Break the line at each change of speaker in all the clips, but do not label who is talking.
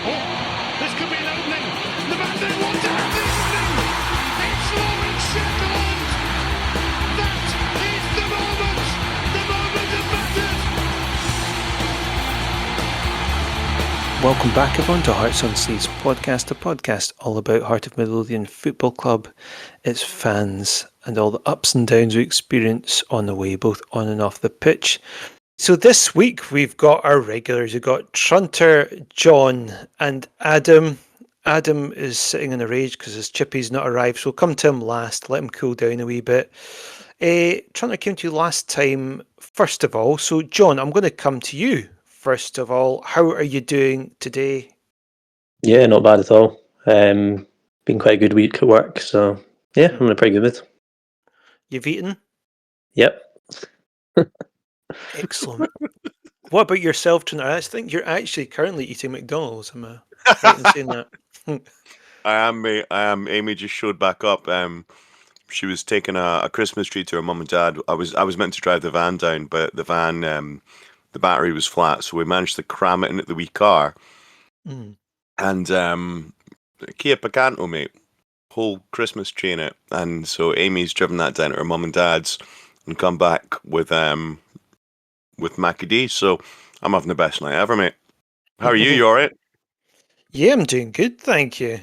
Oh, this could be an opening. The man didn't want to have the opening. It's Lauren Sheffield. That is the moment. The moment of matters.
Welcome back everyone to Hearts on Sleeves podcast, a podcast all about Heart of Midlothian Football Club, its fans and all the ups and downs we experience on the way, both on and off the pitch. So this week we've got our regulars. We've got Trunter, John and Adam. Adam is sitting in a rage because his chippy's not arrived, so we'll come to him last, let him cool down a wee bit. Trunter came to you last time, first of all. So John, I'm going to come to you. First of all, how are you doing today?
Yeah, not bad at all. Been quite a good week at work, so yeah, I'm in a pretty good mood.
You've eaten?
Yep.
Excellent. What about yourself, Trunter? I think you're actually currently eating McDonald's. Am I right in saying that?
I am, mate. I am. Amy just showed back up. She was taking a Christmas tree to her mum and dad. I was meant to drive the van down, but the van, the battery was flat, so we managed to cram it in at the wee car. And Kia Picanto, mate, whole Christmas tree in it. And so Amy's driven that down to her mum and dad's and come back with Mackie D. So I'm having the best night ever, mate. How are you? You all right?
Yeah, I'm doing good, thank you.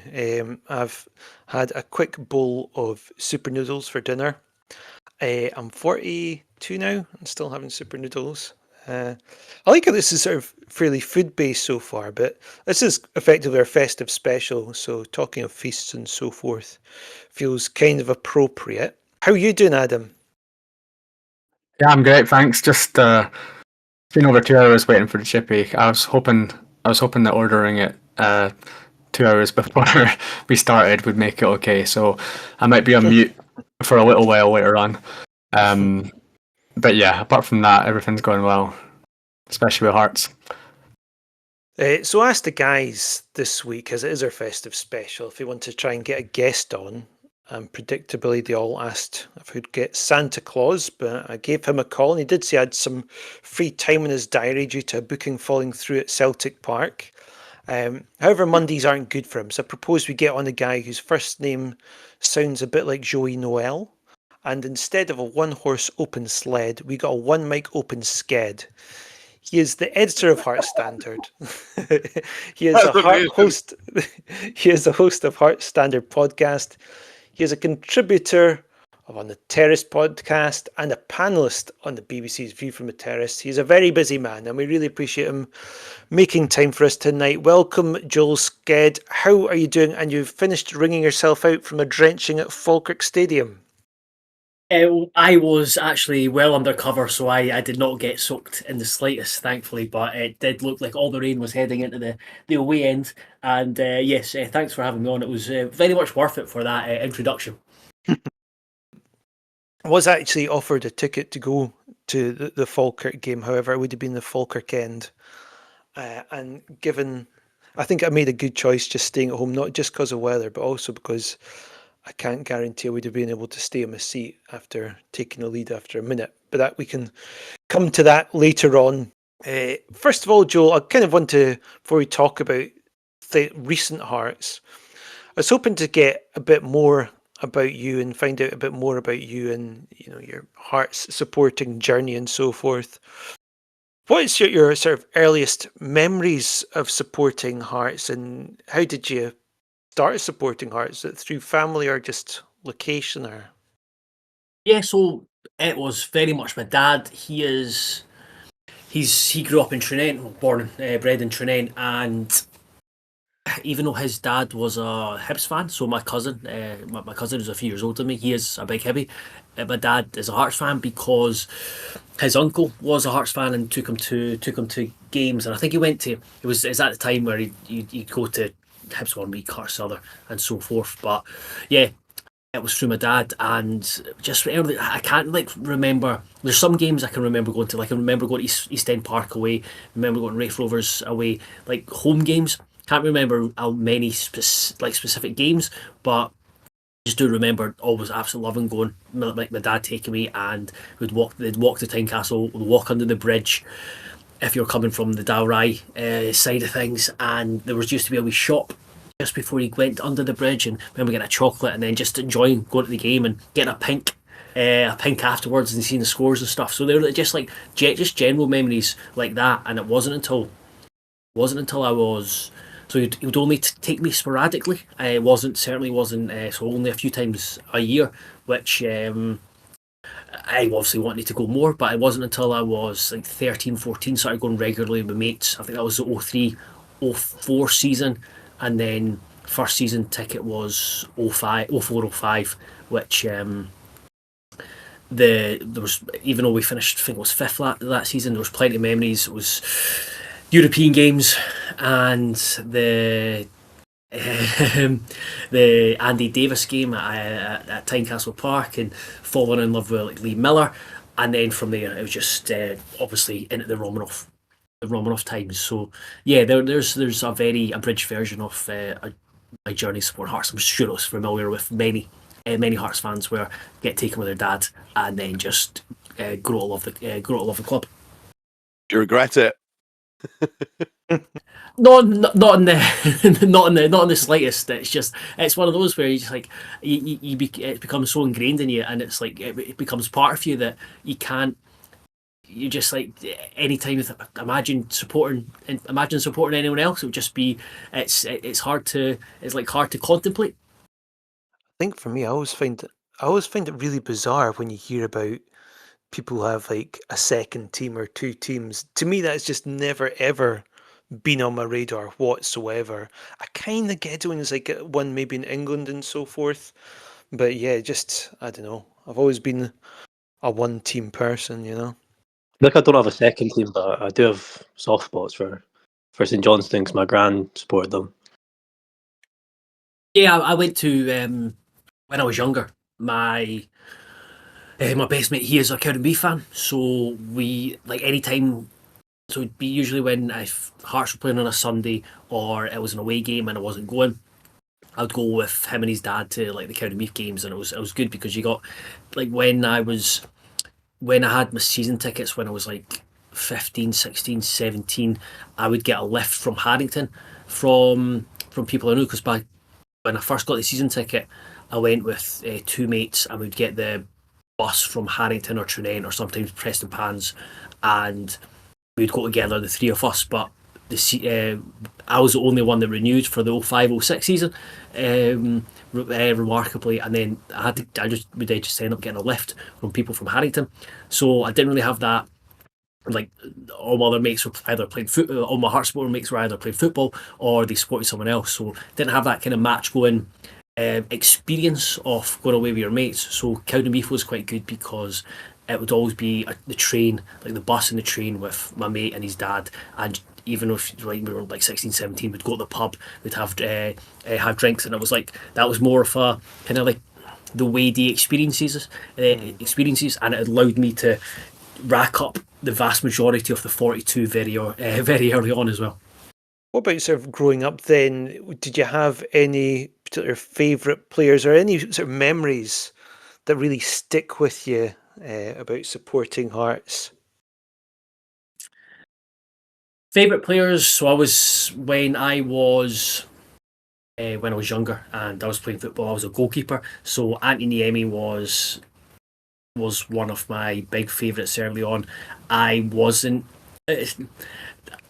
I've had a quick bowl of super noodles for dinner. I'm 42 now and still having super noodles. I like how this is sort of fairly food-based so far, but this is effectively our festive special, so talking of feasts and so forth feels kind of appropriate. How are you doing, Adam?
Yeah, I'm great, thanks. Just been over 2 hours waiting for the chippy. I was hoping that ordering it 2 hours before we started would make it okay. So I might be on mute for a little while later on. But yeah, apart from that, everything's going well, especially with Hearts.
So I asked the guys this week, as it is our festive special, if they want to try and get a guest on. And predictably, they all asked if we'd get Santa Claus, but I gave him a call and he did say he had some free time in his diary due to a booking falling through at Celtic Park. However, Mondays aren't good for him, so I propose we get on a guy whose first name sounds a bit like Joey Noel. And instead of a one-horse open sled, we got a one-mic open Sked. He is the editor of Heart Standard. He is host. He is a host of Heart Standard podcast. He is a contributor on the Terrace podcast and a panelist on the BBC's View from the Terrace. He's a very busy man, and we really appreciate him making time for us tonight. Welcome, Joel Sked. How are you doing? And you've finished wringing yourself out from a drenching at Falkirk Stadium.
I was actually well undercover, so I did not get soaked in the slightest, thankfully, but it did look like all the rain was heading into the away end. And yes, thanks for having me on. It was very much worth it for that introduction.
I was actually offered a ticket to go to the Falkirk game, however, it would have been the Falkirk end. And given, I think I made a good choice just staying at home, not just because of weather, but also because I can't guarantee I would have been able to stay in my seat after taking the lead after a minute. But that we can come to that later on. First of all, Joel, I kind of want to, before we talk about the recent Hearts, I was hoping to get a bit more about you and find out a bit more about you and your Hearts supporting journey and so forth. What is your sort of earliest memories of supporting Hearts, and how did you start supporting Hearts? Is it through family or just location? Or
Yeah, so it was very much my dad. He grew up in Trinent, born bred in Trinent, and even though his dad was a Hibs fan, so my cousin, my cousin who's a few years older than me, he is a big Hibby. My dad is a Hearts fan because his uncle was a Hearts fan and took him to games, and I think he went to. It was at the time where he'd go to Hibs 1 week, Hearts the other, and so forth. But yeah, it was through my dad, and just early, I can't remember. There's some games I can remember going to. Like I remember going to East End Park away. Remember going to Raith Rovers away. Like home games. Can't remember how many specific games, but I just do remember always absolutely loving going. Like my dad taking me, and they'd walk to Tynecastle, we'd walk under the bridge. if you're coming from the Dalry side of things, and there used to be a wee shop just before you went under the bridge, and remember getting a chocolate and then just enjoying going to the game and getting a pink afterwards and seeing the scores and stuff. So they're just like just general memories like that. And it wasn't until I was, so it would only take me sporadically. Certainly wasn't so only a few times a year, which I obviously wanted to go more, but it wasn't until I was like 13, 14, started going regularly with mates. I think that was the 03, 04 season, and then first season ticket was 05, 04, 05, which there was, even though we finished, I think it was fifth that season, there was plenty of memories. It was European games and the Andy Davis game at Tynecastle Park, and falling in love with like Lee Miller, and then from there it was just obviously into the Romanov times. So yeah, there's a very abridged version of my journey to support Hearts. I'm sure I was familiar with many Hearts fans where get taken with their dad and then just grow to love the club.
Do you regret it?
Not in the not in the slightest. It's one of those where you just like it becomes so ingrained in you, and it's like it becomes part of you that you can't. You just like anytime you imagine supporting anyone else, it would just be it's hard to contemplate.
I think for me, I always find it really bizarre when you hear about people who have like a second team or two teams. To me, that's just never ever been on my radar whatsoever. I kind of get it when it's like one maybe in England and so forth, but yeah, just I don't know. I've always been a one team person, you know.
Like I don't have a second team, but I do have soft spots for St Johnstone because my gran supported them.
Yeah, I went to when I was younger. My best mate, he is a Cowdenbeath fan, so we like any time. So it'd be usually when Hearts were playing on a Sunday or it was an away game and I wasn't going, I'd go with him and his dad to like the Cowdenbeath games, and it was good because you got like when I had my season tickets when I was like 15, 16, 17, I would get a lift from Harrington from people I knew, because back when I first got the season ticket, I went with two mates and we'd get the bus from Harrington or Trinent or sometimes Preston Pans, and we'd go together, the three of us. But I was the only one that renewed for the 05-06 season, remarkably, and then I would just end up getting a lift from people from Harrington. So I didn't really have that. Like all my other mates were either playing football, all my Hearts supporter mates were either playing football or they supported someone else. So didn't have that kind of match going experience of going away with your mates. So Cowdenbeath was quite good because it would always be the train, like the bus and the train with my mate and his dad. And even if like we were like 16, 17, we'd go to the pub, we'd have drinks, and it was like that was more of a kind of like the Wadey experiences, and it allowed me to rack up the vast majority of the 42 very early on as well.
What about sort of growing up then? Did you have any particular favourite players or any sort of memories that really stick with you about supporting Hearts?
Favourite players? So when I was younger and I was playing football, I was a goalkeeper. So Anthony Niemi was one of my big favourites early on. I wasn't.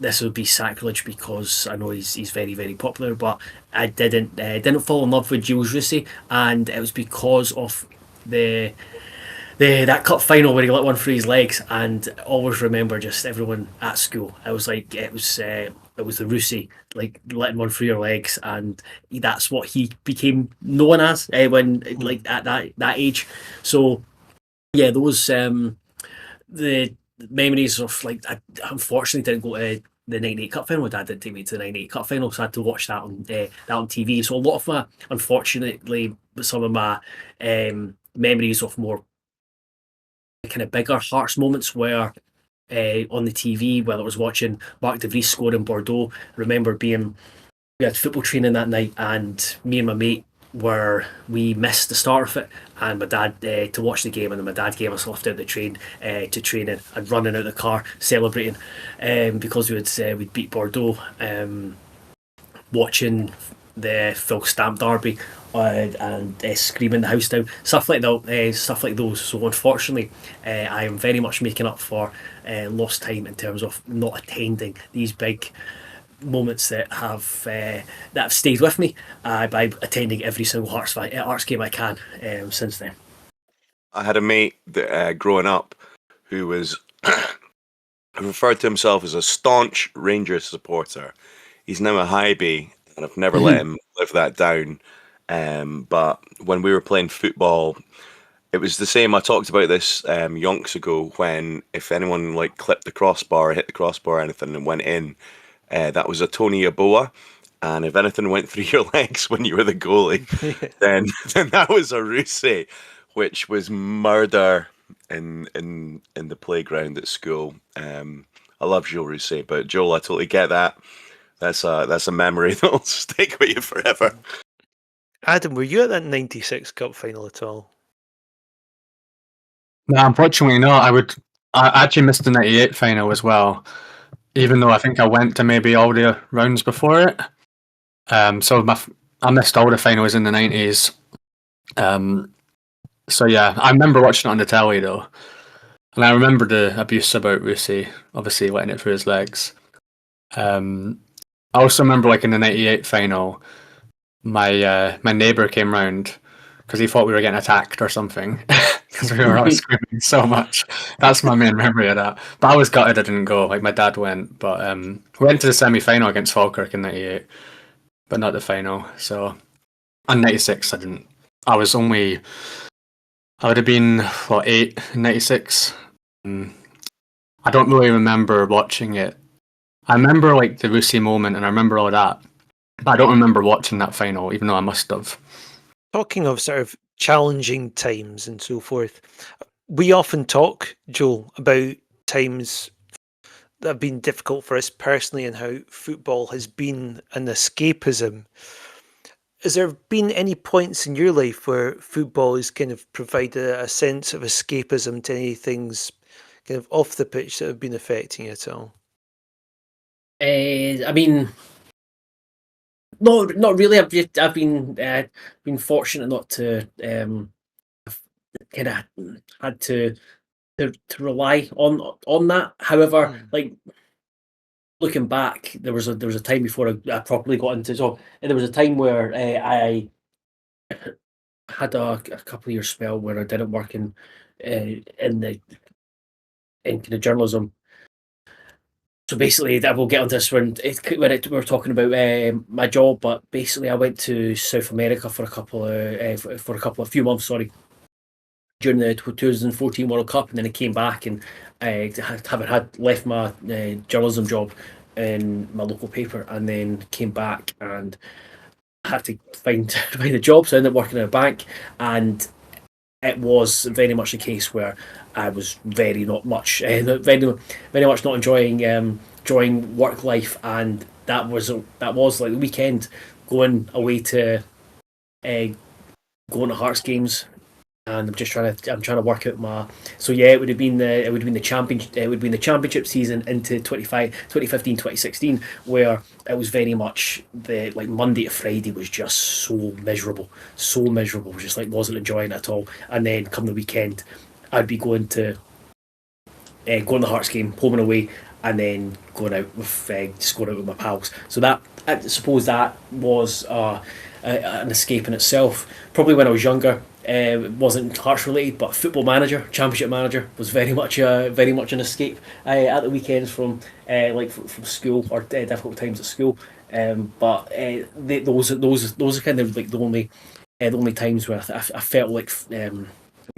This would be sacrilege because I know he's very, very popular, but I didn't fall in love with Jules Rusey, and it was because of that cup final where he let one through his legs. And I always remember just everyone at school. I was like, it was the Rusey, like letting one through your legs, and that's what he became known as when like at that age. So yeah, those the memories of like I unfortunately didn't go to the 98 Cup final. My dad didn't take me to the 98 Cup final, so I had to watch that on TV. So a lot of my, unfortunately, some of my memories of more kind of bigger Hearts moments were on the TV, whether it was watching Mark de Vries score in Bordeaux. I remember we had football training that night, and me and my mate where we missed the start of it, and my dad to watch the game, and then my dad gave us a lift out the train to training and running out the car celebrating because we'd beat Bordeaux, watching the Phil Stamp derby and screaming the house down, stuff like that, stuff like those. So unfortunately, I am very much making up for lost time in terms of not attending these big moments that have stayed with me by attending every single Hearts game I can since then.
I had a mate that, growing up who was who referred to himself as a staunch Rangers supporter. He's now a Highby, and I've never let him live that down. But when we were playing football, it was the same. I talked about this yonks ago, when if anyone like clipped the crossbar or hit the crossbar or anything and went in, that was a Tony Yeboah. And if anything went through your legs when you were the goalie, then that was a Rousset, which was murder in the playground at school. I love Joel Rousset, but Joel, I totally get that. That's a memory that'll stick with you forever.
Adam, were you at that '96 Cup final at all?
No, unfortunately not. I actually missed the '98 final as well, even though I think I went to maybe all the rounds before it. So I missed all the finals in the '90s. So yeah, I remember watching it on the telly though, and I remember the abuse about Rousset, obviously letting it through his legs. I also remember, like in the '98 final, my neighbour came round because he thought we were getting attacked or something because we were all screaming so much. That's my main memory of that. But I was gutted I didn't go. Like my dad went, but we went to the semi-final against Falkirk in '98, but not the final. So, and '96 I didn't. I would have been 8 in '96. I don't really remember watching it. I remember like the Rousset moment, and I remember all that, but I don't remember watching that final, even though I must have.
Talking of sort of challenging times and so forth, we often talk, Joel, about times that have been difficult for us personally and how football has been an escapism. Has there been any points in your life where football has kind of provided a sense of escapism to any things kind of off the pitch that have been affecting you at all?
I mean, no, not really. I've been fortunate not to kind of had to rely on that. However, like looking back, there was a time before I properly got into. So there was a time where I had a couple of years spell where I didn't work in kind of journalism. So basically, I will get on this when we're talking about my job. But basically, I went to South America for a few months. Sorry, during the 2014 World Cup, and then I came back and having had left my journalism job in my local paper, and then came back and had to find a job. So I ended up working in a bank, and it was very much the case where I was very much not enjoying work life, and that was like the weekend going away to going to Hearts games, and I'm trying to work out my. So yeah, it would have been the championship season into 2015, 2016, where it was very much the like Monday to Friday was just so miserable, just like wasn't enjoying it at all. And then come the weekend, I'd be going to the Hearts game, home and away, and then going out with my pals. So that, I suppose, that was an escape in itself. Probably when I was younger, it wasn't Hearts related, but Football Manager, Championship Manager, was very much an escape at the weekends from from school or difficult times at school. But those are kind of like the only times where I felt like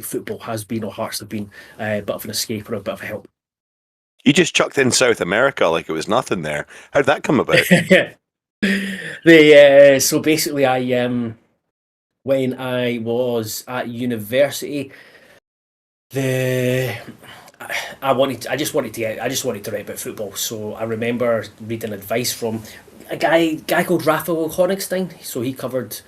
football has been, or Hearts have been, a bit of an escape or a bit of a help.
You just chucked in South America like it was nothing there. How'd that come about?
So basically, when I was at university, I just wanted to write about football. So I remember reading advice from a guy called Raphael Honigstein. So he covered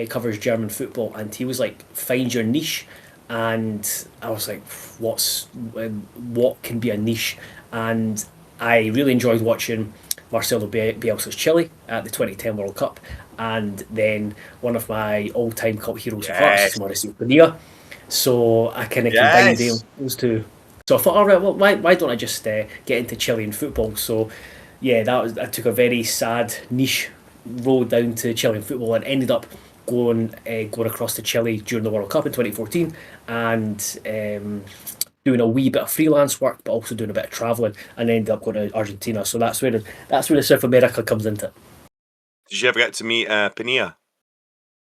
covers German football, and he was like, "Find your niche," and I was like, what can be a niche? And I really enjoyed watching Marcelo Bielsa's Chile at the 2010 World Cup, and then one of my all-time cult heroes of hearts is Mauricio Pinilla. So I kind of combined those two. So I thought, all right, well, why don't I just get into Chilean football? So yeah, I took a very sad niche road down to Chilean football and ended up going across to Chile during the World Cup in 2014 and doing a wee bit of freelance work, but also doing a bit of travelling, and ended up going to Argentina. So that's where the South America comes into it.
Did you ever get to meet Pinilla?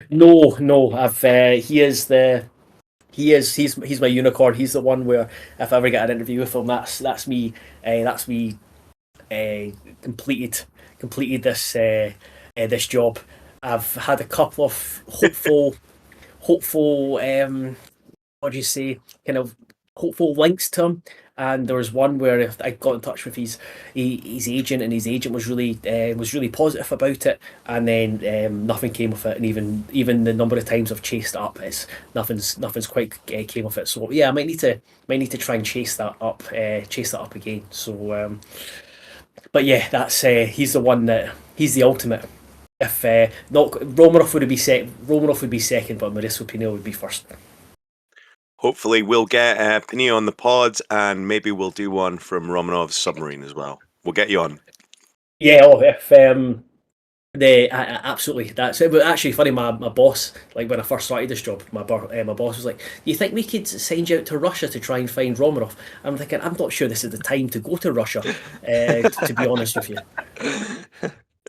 No, I've he's my unicorn. He's the one where if I ever get an interview with him, that's me. That's me. Completed this job. I've had a couple of hopeful what do you say, kind of hopeful links to him. And there was one where I got in touch with his agent, and his agent was really positive about it. And then nothing came of it, and even the number of times I've chased it up, nothing's quite came of it. So yeah, I might need to try and chase that up again. So, but yeah, that's he's the one he's the ultimate. If not Romanov would be second, but Mauricio Pinilla would be first.
Hopefully, we'll get Pinilla on the pod, and maybe we'll do one from Romanov's submarine as well. We'll get you on.
Yeah, if absolutely, that's it. But actually, funny, my boss, like when I first started this job, my boss was like, "You think we could send you out to Russia to try and find Romanov?" I'm thinking, I'm not sure this is the time to go to Russia, to be honest with you.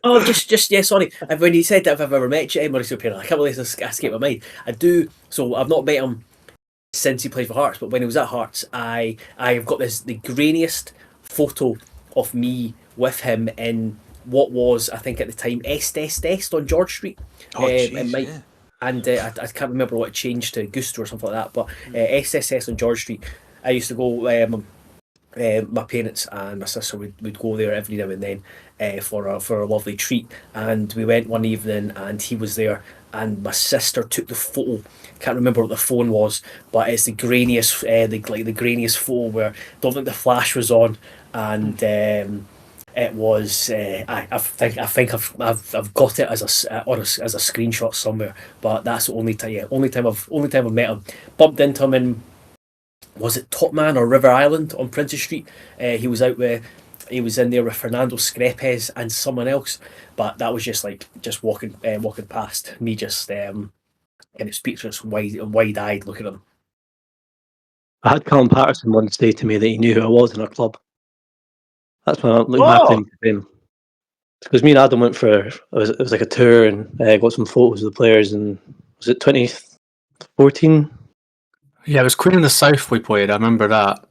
Oh, just yeah, sorry. When you said that, if I've ever met Mauricio Pinilla, I can't believe this escaped my mind. I do. So I've not met him since he played for Hearts, but when he was at Hearts, I've got the grainiest photo of me with him in what was, I think at the time, Est on George Street.
Yeah.
And I can't remember what it changed to Gusto or something like that, but SSS on George Street. I used to go. My parents and my sister would go there every now and then for a lovely treat, and we went one evening and he was there, and my sister took the photo. Can't remember what the phone was, but it's the grainiest the grainiest photo where I don't think the flash was on, and it was I think I've got it as a screenshot somewhere, but that's the only time I've met him. Bumped into him in, was it Topman or River Island on Princess Street? He was in there with Fernando Screpes and someone else, but that was just walking past me, just kind of speechless, wide-eyed looking at him.
I had Callum Patterson once say to me that he knew who I was in our club. That's my claim to fame. Because me and Adam went for it was like a tour, and got some photos of the players. And was it 2014?
Yeah, it was Queen of the South we played. I remember that.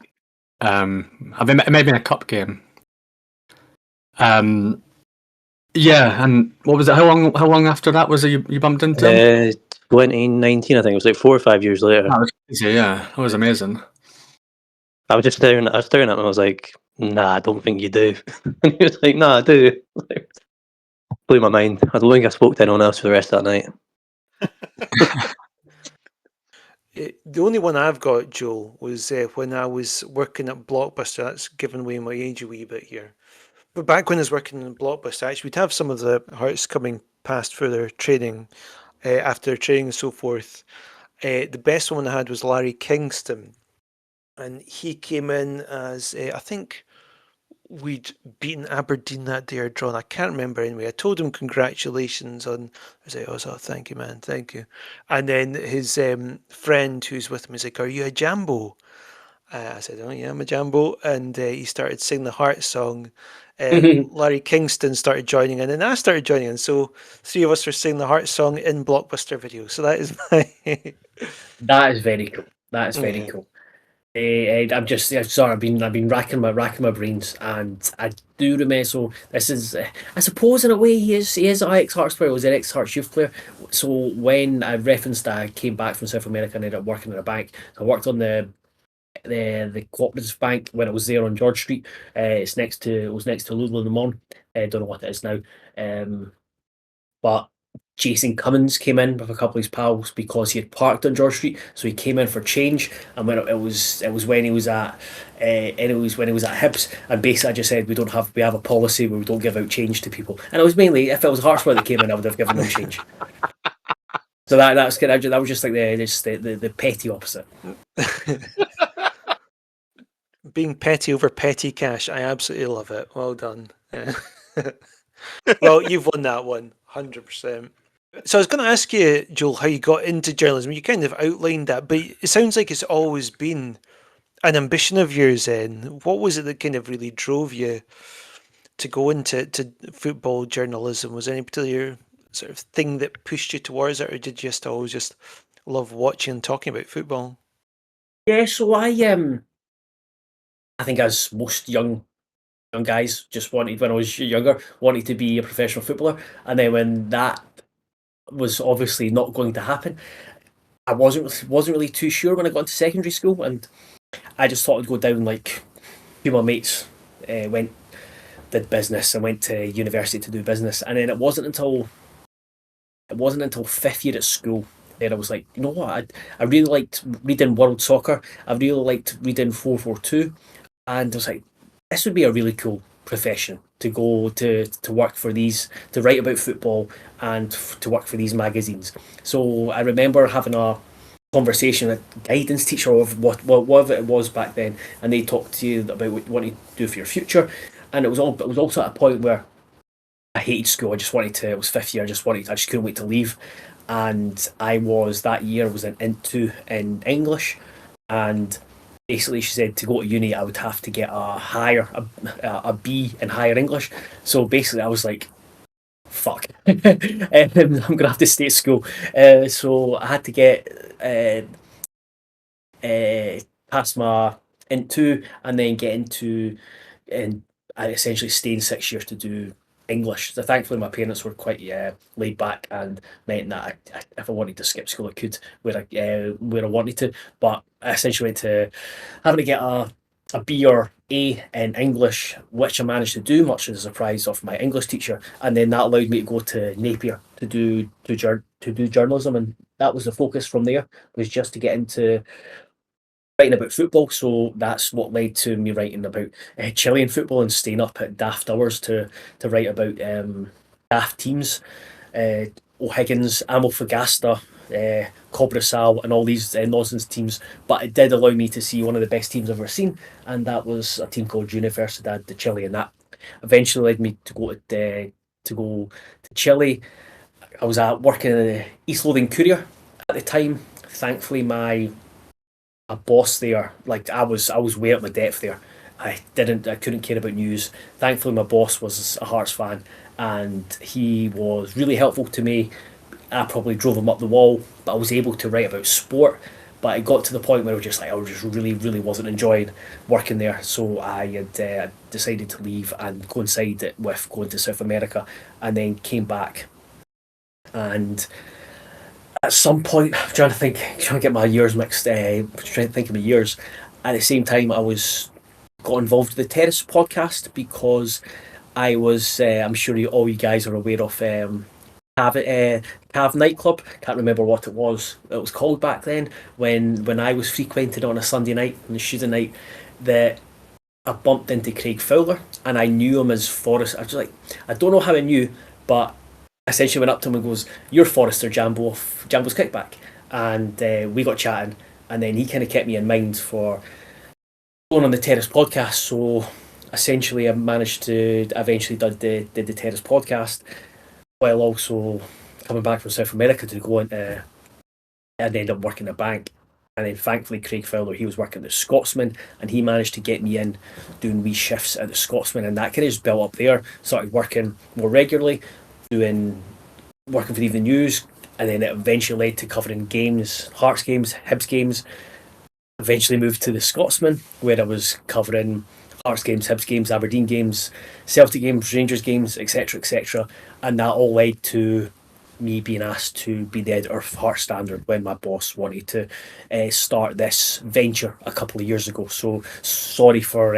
It may have been a cup game. Yeah, and what was it? How long after that was it you bumped into him?
2019, I think. It was like 4 or 5 years later.
That was crazy, yeah. That was amazing.
I was just staring at him, and I was like, "Nah, I don't think you do." And he was like, "Nah, I do." Blew my mind. I don't think I spoke to anyone else for the rest of that night.
The only one I've got, Joel, was when I was working at Blockbuster. That's giving away my age a wee bit here. But back when I was working in Blockbuster, actually, we'd have some of the Hearts coming past for their training, after training and so forth. The best one I had was Larry Kingston. And he came in as, I think we'd beaten Aberdeen that day or drawn. I can't remember anyway. I told him congratulations on. I was like, "Oh, thank you, man, thank you." And then his friend who's with him is like, "Are you a Jambo?" I said, "Oh yeah, I'm a Jambo." And he started singing the Heart song. Larry Kingston started joining in, and I started joining in. So 3 of us were singing the Heart song in Blockbuster video. So that is my.
That is very cool. That is very cool. I'm just sorry. I've been racking my brains, and I do remember. So this is, I suppose, in a way, he is an ex-Hearts player. He was an ex-Hearts youth player. So when I referenced that I came back from South America and ended up working in a bank, I worked on the cooperative bank when I was there on George Street. It was next to Lulu Le Monde. I don't know what it is now. But Jason Cummins came in with a couple of his pals because he had parked on George Street, so he came in for change. And when it was when he was at when he was at Hibs, and basically I just said we have a policy where we don't give out change to people. And it was mainly if it was Hartsburg that came in, I would have given them change. So that was just like the petty opposite.
Being petty over petty cash, I absolutely love it. Well done. Yeah. Well, you've won that one, 100%. So I was going to ask you, Joel, how you got into journalism. You kind of outlined that, but it sounds like it's always been an ambition of yours then. What was it that kind of really drove you to go into football journalism? Was there any particular sort of thing that pushed you towards it, or did you just always just love watching and talking about football?
Yeah, so I think as most young guys just wanted when I was younger, wanted to be a professional footballer, and then when that was obviously not going to happen, I wasn't really too sure when I got into secondary school, and I just thought I'd go down like two of my mates did business and went to university to do business, and then it wasn't until fifth year at school that I was like, you know what, I really liked reading World Soccer, I really liked reading 442, and I was like, this would be a really cool profession to go to work for these, to write about football and to work for these magazines. So I remember having a conversation with a guidance teacher of whatever it was back then, and they talked to you about what you want to do for your future. And it was also at a point where I hated school. It was fifth year, I just couldn't wait to leave. And that year was an Int 2 in English, and basically she said to go to uni I would have to get a B in higher English. So basically I was like, fuck, I'm gonna have to stay at school. So I had to get past my Int 2 and then get into, and I essentially stayed 6 years to do English. So thankfully my parents were quite laid back and meant that if I wanted to skip school I could where I wanted to. But I essentially went to having to get a B or A in English, which I managed to do, much to the surprise of my English teacher, and then that allowed me to go to Napier to do journalism, and that was the focus from there, was just to get into writing about football. So that's what led to me writing about Chilean football and staying up at daft hours to write about daft teams, O'Higgins, Amalfagasta, Cobrasal, and all these nonsense teams. But it did allow me to see one of the best teams I've ever seen, and that was a team called Universidad de Chile, and that eventually led me to go to Chile. I was working in the East Lothian Courier at the time. Thankfully, my boss there, like I was way up my depth there. I couldn't care about news. Thankfully, my boss was a Hearts fan, and he was really helpful to me. I probably drove him up the wall, but I was able to write about sport. But it got to the point where I was just really wasn't enjoying working there. So I had decided to leave and coincide it with going to South America, and then came back. And at some point, I'm trying to get my years mixed, trying to think of my years. At the same time, I got involved with the Terrace podcast because I was, I'm sure all you guys are aware of Cav nightclub. Can't remember what it was called back then, when I was frequented on a Sunday night, on a Tuesday night, that I bumped into Craig Fowler, and I knew him as Forrest. I was like, I don't know how I knew, but I essentially went up to him and goes, "You're Forrester Jambo of Jambo's Kickback," and we got chatting, and then he kind of kept me in mind for going on the Terrace podcast. So essentially, I managed to eventually did the Terrace podcast, while also coming back from South America to go into and end up working at a bank. And then thankfully Craig Fowler, he was working at the Scotsman, and he managed to get me in doing wee shifts at the Scotsman, and that kind of just built up there. Started working more regularly, working for the Evening News, and then it eventually led to covering games, Hearts games, Hibs games. Eventually moved to the Scotsman, where I was covering Hearts games, Hibs games, Aberdeen games, Celtic games, Rangers games, etc., etc. And that all led to me being asked to be the editor of Hearts Standard when my boss wanted to start this venture a couple of years ago. So sorry for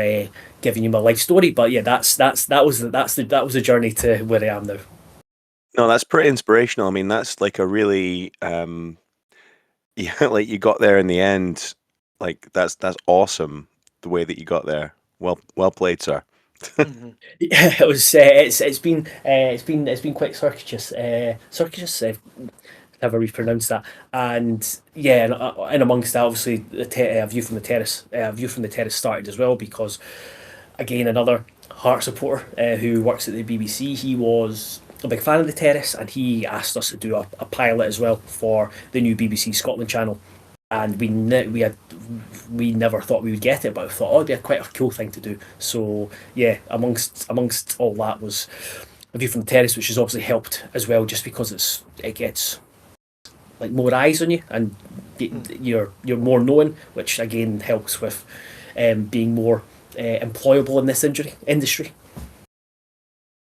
giving you my life story, but yeah, that was the journey to where I am now.
No, that's pretty inspirational. I mean, that's like a really yeah, like you got there in the end. Like that's awesome the way that you got there. Well played, sir.
Mhm.
Yeah, it was. It's been quite circuitous. However we pronounce that, and yeah, and amongst that, obviously, a view from the terrace. A view from the terrace started as well because, again, another Heart supporter who works at the BBC. He was a big fan of the terrace, and he asked us to do a pilot as well for the new BBC Scotland channel. And we never thought we would get it, but we thought, oh, it'd be quite a cool thing to do. So yeah, amongst all that was a view from the terrace, which has obviously helped as well, just because it gets like more eyes on you, and you're more known, which again helps with being more employable in this industry.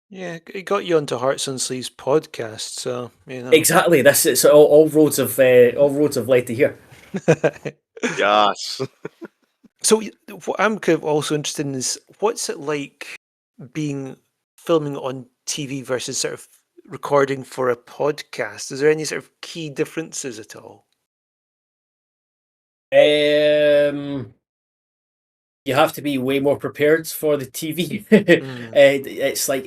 Yeah, it got you onto Hearts on Sleeves podcast, so you know.
Exactly. This is all roads have led to here.
Yes.
So what I'm kind of also interested in is what's it like being filming on TV versus sort of recording for a podcast? Is there any sort of key differences at all?
You have to be way more prepared for the TV.
Mm.
It's like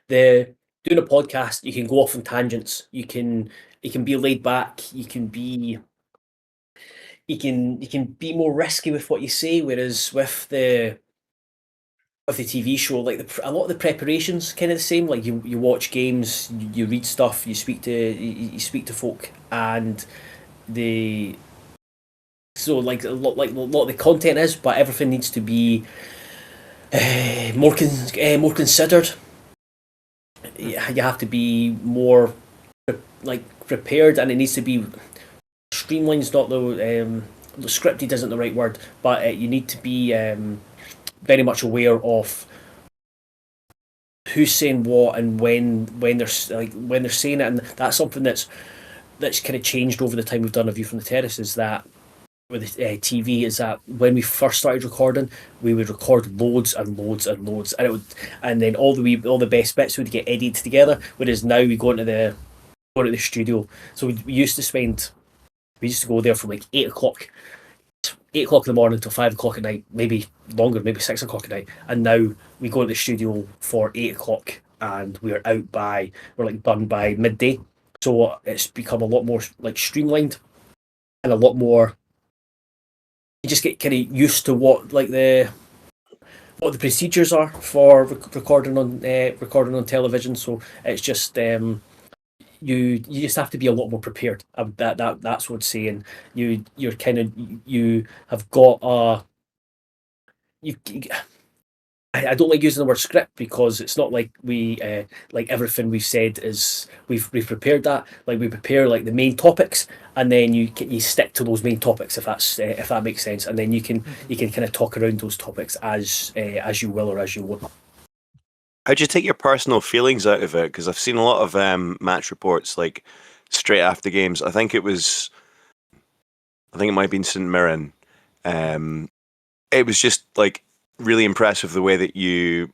the doing a podcast. You can go off on tangents. You can be laid back. You can be more risky with what you say. Whereas with the TV show, like a lot of the preparations kind of the same. Like you watch games, you read stuff, you speak to folk, and the so like a lot of the content is, but everything needs to be more considered. You have to be more prepared, and it needs to be streamline's not the scripted isn't the right word, but you need to be very much aware of who's saying what and when they're saying it, and that's something that's kind of changed over the time we've done A View from the Terrace. Is that with TV is that when we first started recording, we would record loads and loads and loads, and then all the best bits would get edited together. Whereas now we go into the studio. So we used to go there from like 8 o'clock 8 o'clock in the morning till 5 o'clock at night, maybe longer, maybe 6 o'clock at night. And now we go to the studio for 8 o'clock, and we're like done by midday. So it's become a lot more like streamlined, and a lot more. You just get kind of used to what the procedures are for recording on television. So it's just you just have to be a lot more prepared. That's what it's saying. You have got you. I don't like using the word script because it's not like we like everything we've said is we've prepared that. Like we prepare like the main topics, and then you stick to those main topics if that makes sense, and then you can kind of talk around those topics as you will or as you won't.
How'd you take your personal feelings out of it? Because I've seen a lot of match reports like straight after games. I think it might have been St Mirren. It was just like really impressive the way that you.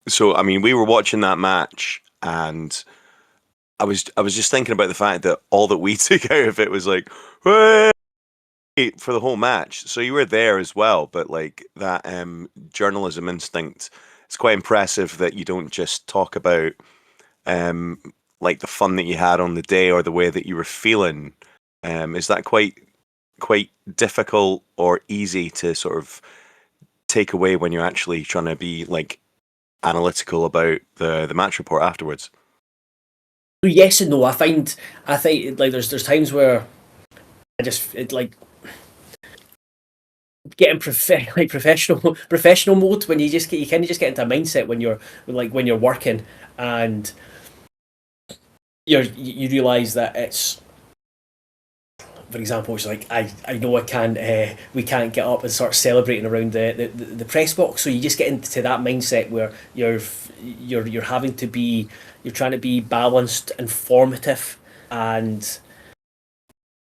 So I mean, we were watching that match, and I was just thinking about the fact that all that we took out of it was like, "Whey!" for the whole match. So you were there as well, but like that journalism instinct. It's quite impressive that you don't just talk about like the fun that you had on the day or the way that you were feeling. Is that quite difficult or easy to sort of take away when you're actually trying to be like analytical about the match report afterwards?
Yes and no. I think like there's times where like getting professional mode when you kind of just get into a mindset when you're working, and you realize that it's, for example, it's like I know we can't get up and start celebrating around the press box. So you just get into that mindset where you're having to be, you're trying to be balanced, informative, and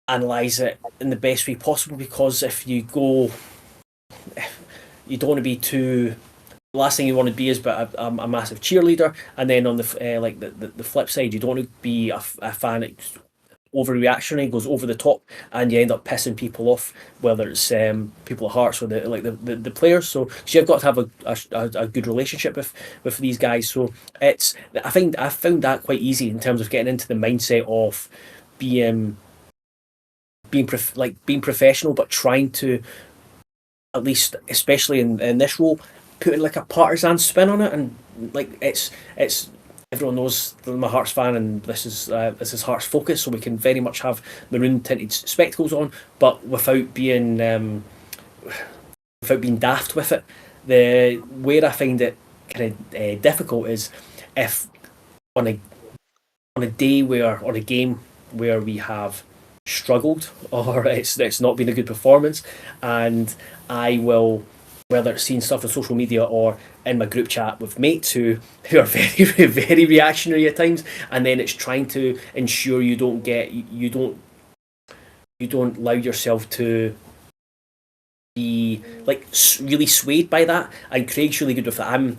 analyze it in the best way possible. Because if you don't want to be too last thing you want to be is but a massive cheerleader, and then on the the flip side, you don't want to be a fan that's overreactionary, goes over the top, and you end up pissing people off, whether it's people at Hearts or the players. So you've got to have a good relationship with these guys. So I found that quite easy in terms of getting into the mindset of being being professional, but trying to, at least especially in this role, putting like a partisan spin on it. And like it's everyone knows that I'm a Hearts fan, and this is Hearts focus, so we can very much have maroon tinted spectacles on, but without being daft with it. The where I find it kind of difficult is if on a day where, on a game where we have struggled, or it's not been a good performance, and I will, whether it's seeing stuff on social media or in my group chat with mates who are very very reactionary at times, and then it's trying to ensure you don't allow yourself to be like really swayed by that. And Craig's really good with that.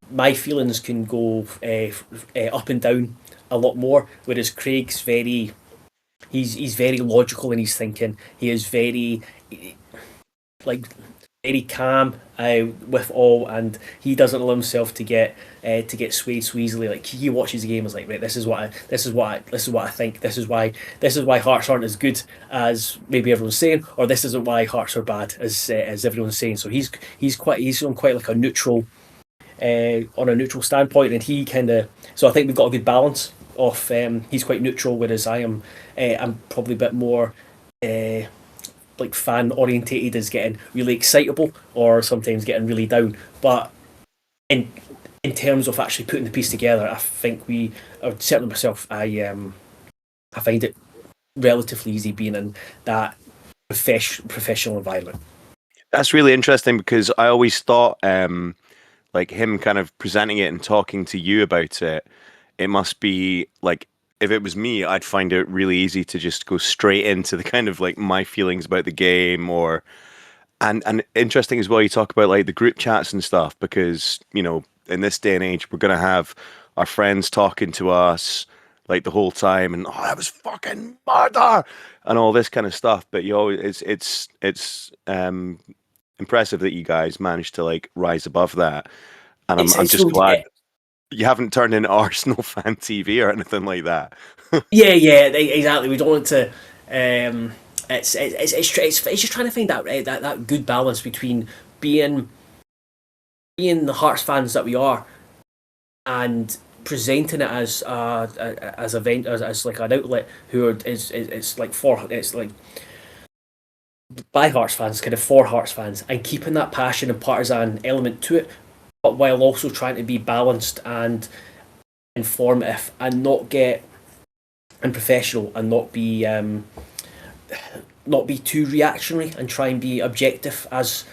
My feelings can go up and down a lot more, whereas Craig's he's very logical in his thinking. He is very very calm with all, and he doesn't allow himself to get swayed so easily. Like, he watches the game as like, right, this is what I think. This is why Hearts aren't as good as maybe everyone's saying, or this isn't why Hearts are bad as everyone's saying. So he's on quite like a neutral on a neutral standpoint, and he kind of, so I think we've got a good balance of he's quite neutral, whereas I'm probably a bit more like fan orientated, as getting really excitable or sometimes getting really down. But in terms of actually putting the piece together, I think certainly myself, I find it relatively easy being in that professional environment.
That's really interesting, because I always thought like him kind of presenting it and talking to you about it, it must be like, if it was me, I'd find it really easy to just go straight into the kind of like my feelings about the game, or and interesting as well, you talk about like the group chats and stuff, because, you know, in this day and age, we're gonna have our friends talking to us like the whole time, and that was fucking murder and all this kind of stuff. But you always, it's impressive that you guys managed to like rise above that, and I'm just glad you haven't turned into Arsenal fan TV or anything like that.
Yeah, exactly. We don't want to. It's just trying to find that good balance between being the Hearts fans that we are, and presenting it as like an outlet it's like by Hearts fans, kind of for Hearts fans, and keeping that passion and partisan element to it, but while also trying to be balanced and informative, and not get unprofessional, and not be too reactionary, and try and be objective as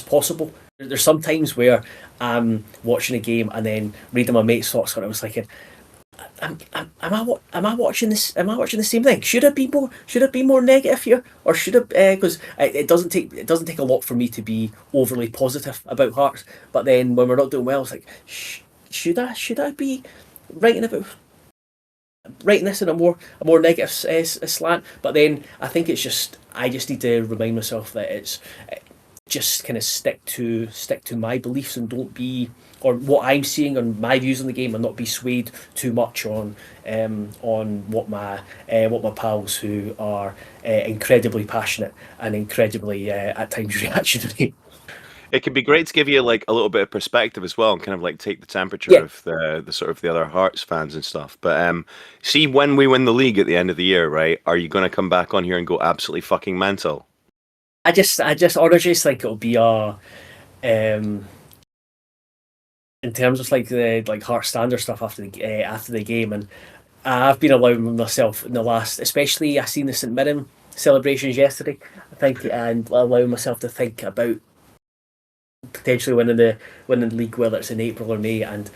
possible. There's some times where I'm watching a game and then reading my mate's thoughts, and I was thinking, am I watching this? Am I watching the same thing? Should it be more negative here, or should it? Because it doesn't take a lot for me to be overly positive about Hearts. But then when we're not doing well, it's like, should I be writing this in a more negative slant? But then I think I just need to remind myself that it's just kind of stick to my beliefs, and don't be, or what I'm seeing on my views on the game, and not be swayed too much on what my pals, who are incredibly passionate and incredibly at times reactionary.
It can be great to give you like a little bit of perspective as well, and kind of like take the temperature of the sort of the other Hearts fans and stuff. But see, when we win the league at the end of the year, right, are you going to come back on here and go absolutely fucking mental?
I just honestly think it'll be in terms of like the Hearts standard stuff after the game, and I've been allowing myself in the last, especially I seen the St Mirren celebrations yesterday, I think, and allowing myself to think about potentially winning the league, whether it's in April or May, and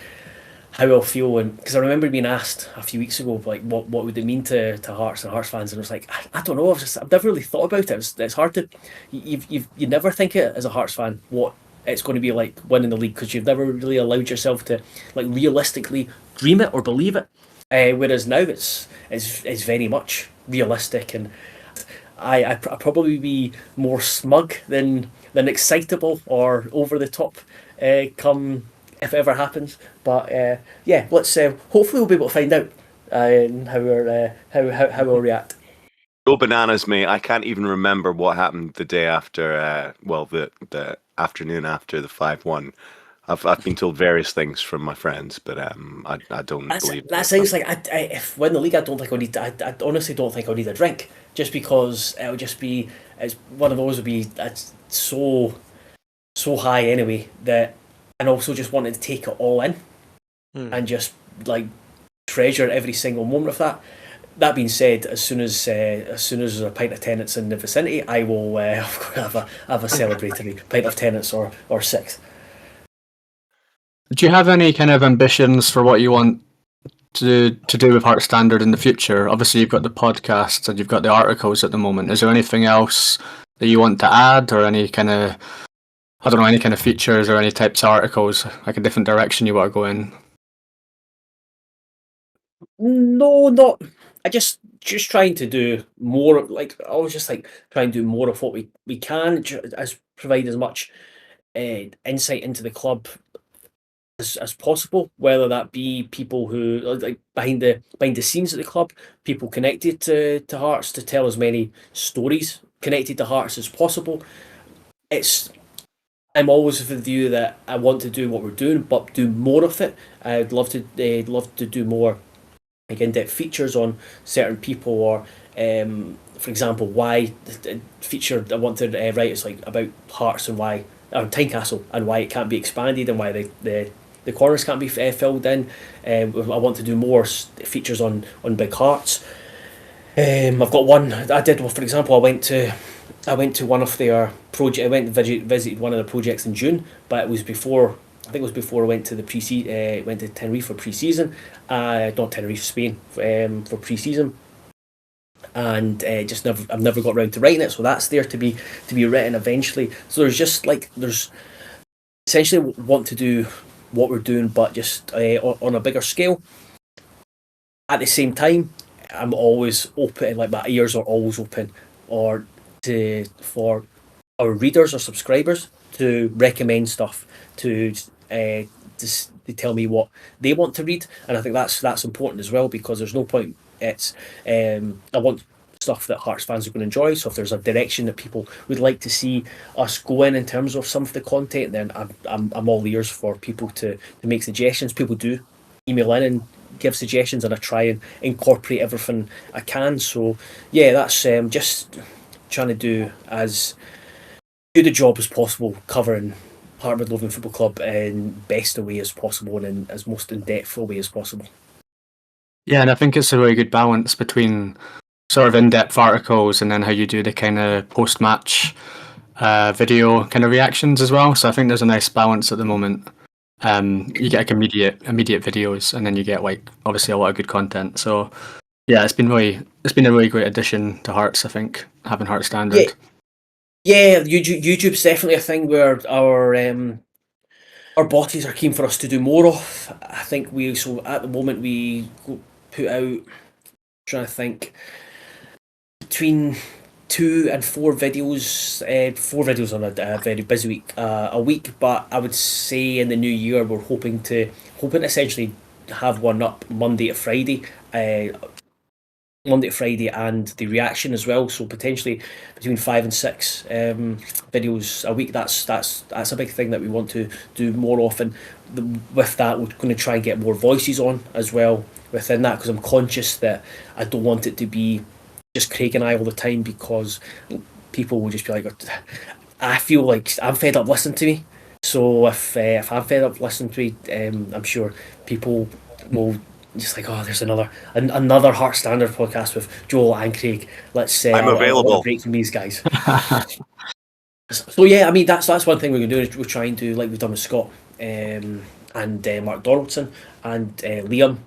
how I'll feel. And because I remember being asked a few weeks ago, like, what would it mean to Hearts and Hearts fans, and I was like, I don't know. I've never really thought about it. It's hard to, you never think it as a Hearts fan what it's going to be like winning the league, because you've never really allowed yourself to like realistically dream it or believe it. Whereas now it's very much realistic, and I'd probably be more smug than excitable or over the top come if it ever happens. But yeah, let's hopefully we'll be able to find out how we'll react.
Go bananas, mate. I can't even remember what happened the day after, the afternoon after the 5-1. I've been told various things from my friends, but I don't believe
that. Sounds like if win the league, I don't think I'll need. I honestly don't think I'll need a drink, just because it'll just be. It's one of those would be so high anyway, that, and also just wanted to take it all in and just like treasure every single moment of that. That being said, as soon as there's a pint of Tennent's in the vicinity, I will have a celebratory pint of Tennent's or 6.
Do you have any kind of ambitions for what you want to do with Heart Standard in the future? Obviously, you've got the podcasts and you've got the articles at the moment. Is there anything else that you want to add, or any kind of, I don't know, any kind of features or any types of articles, like a different direction you want to go in?
No, not. I just trying to do more. Like I was just like trying to do more of what we can, as provide as much insight into the club as possible. Whether that be people who like behind the scenes at the club, people connected to Hearts, to tell as many stories connected to Hearts as possible. I'm always of the view that I want to do what we're doing, but do more of it. I'd love to do more like in-depth features on certain people, or for example, why the feature I want to write is like about Hearts and why Tynecastle and why it can't be expanded, and why the corners can't be filled in. I want to do more features on Big Hearts. I've got one I did. Well, for example, I went to one of their project. I went and visited one of the projects in June, but it was before. I think it was before I went to the went to Tenerife for pre-season, not Tenerife, Spain, for pre-season, and I've never got around to writing it, so that's there to be written eventually. So there's essentially want to do what we're doing, but just on a bigger scale. At the same time, I'm always open, like my ears are always open, or for our readers or subscribers to recommend stuff, to tell me what they want to read, and I think that's important as well, because there's no point. It's I want stuff that Hearts fans are going to enjoy. So if there's a direction that people would like to see us go in terms of some of the content, then I'm all ears for people to make suggestions. People do email in and give suggestions, and I try and incorporate everything I can. So yeah, that's just trying to do the job as possible, covering Heart Midlothian Football Club in best a way as possible, and in as most in-depth a way as possible.
Yeah, and I think it's a really good balance between sort of in-depth articles and then how you do the kind of post-match video kind of reactions as well. So I think there's a nice balance at the moment. You get like immediate videos, and then you get like obviously a lot of good content. So yeah, it's been a really great addition to Hearts, I think, having Heart Standard.
Yeah, YouTube's definitely a thing where our bosses are keen for us to do more of. I think at the moment we put out, trying to think, between 2 and 4 videos. 4 videos on a very busy week, a week. But I would say in the new year we're hoping to essentially have one up Monday to Friday. Monday to Friday, and the reaction as well. So potentially between 5 and 6 videos a week. That's a big thing that we want to do more often. With that, we're going to try and get more voices on as well within that, because I'm conscious that I don't want it to be just Craig and I all the time, because people will just be like, I feel like I'm fed up listening to me. So if I'm fed up listening to me, I'm sure people will just like, oh, there's another Heart Standard podcast with Joel and Craig. Let's say
I'm available.
Break from these guys. So yeah, I mean that's one thing we're gonna do. We're trying to, like we've done with Scott and Mark Donaldson and Liam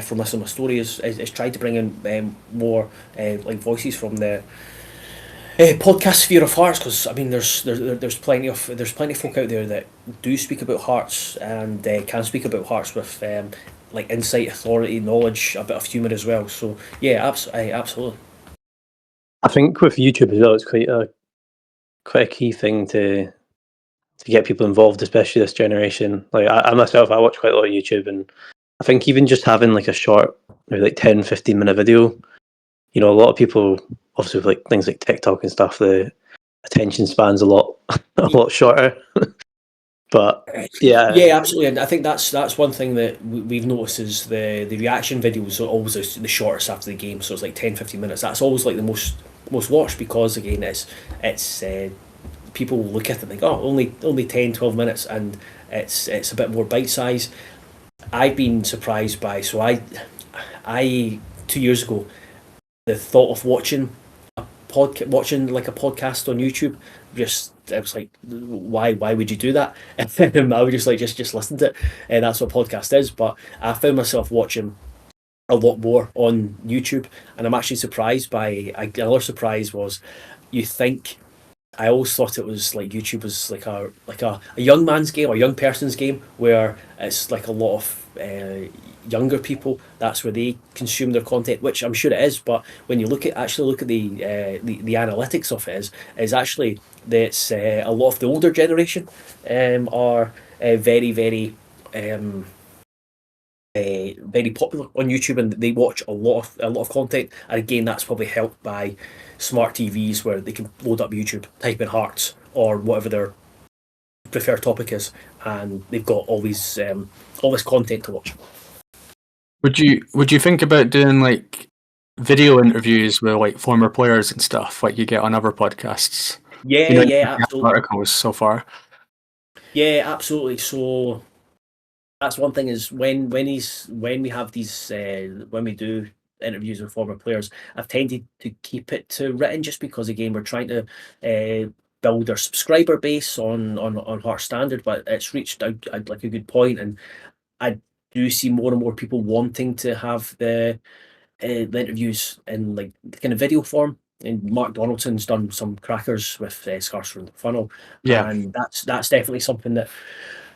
from Listen to My Story, is trying to bring in more like voices from the Podcast Sphere of Hearts, because I mean, there's plenty of folk out there that do speak about Hearts and can speak about Hearts with like insight, authority, knowledge, a bit of humour as well. So yeah, absolutely.
I think with YouTube as well, it's quite a key thing to get people involved, especially this generation. Like I myself, I watch quite a lot of YouTube, and I think even just having like a short, maybe like 10, 15-minute video, you know, a lot of people, obviously with like things like TikTok and stuff, the attention span's a lot shorter. But yeah,
Yeah, absolutely, and I think that's one thing that we've noticed is the reaction videos are always the shortest after the game, so it's like 10, 15 minutes. That's always like the most watched because again, it's people will look at it and think, oh, only 10, 12 minutes, and it's a bit more bite size. I've been surprised by I 2 years ago, the thought of watching like a podcast on YouTube, just I was like, why would you do that? I would just like just listen to it, and that's what podcast is. But I found myself watching a lot more on YouTube, and I'm actually surprised by another surprise was, you think I always thought it was like YouTube was like a young man's game or young person's game where it's like a lot of younger people. That's where they consume their content, which I'm sure it is. But when you look at the analytics of it is actually that it's a lot of the older generation are very very very popular on YouTube, and they watch a lot of content. And again, that's probably helped by smart TVs where they can load up YouTube, type in Hearts or whatever their preferred topic is, and they've got all this content to watch.
Would you think about doing like video interviews with like former players and stuff like you get on other podcasts?
Yeah,
You know,
yeah, absolutely.
articles so far.
Yeah, absolutely. So that's one thing is when we have these when we do interviews with former players, I've tended to keep it to written just because again we're trying to build our subscriber base on Heart Standard, but it's reached like a good point, and I do see more and more people wanting to have the interviews in like kind of video form. And Mark Donaldson's done some crackers with Scars from the Funnel,
Yeah.
and that's definitely something that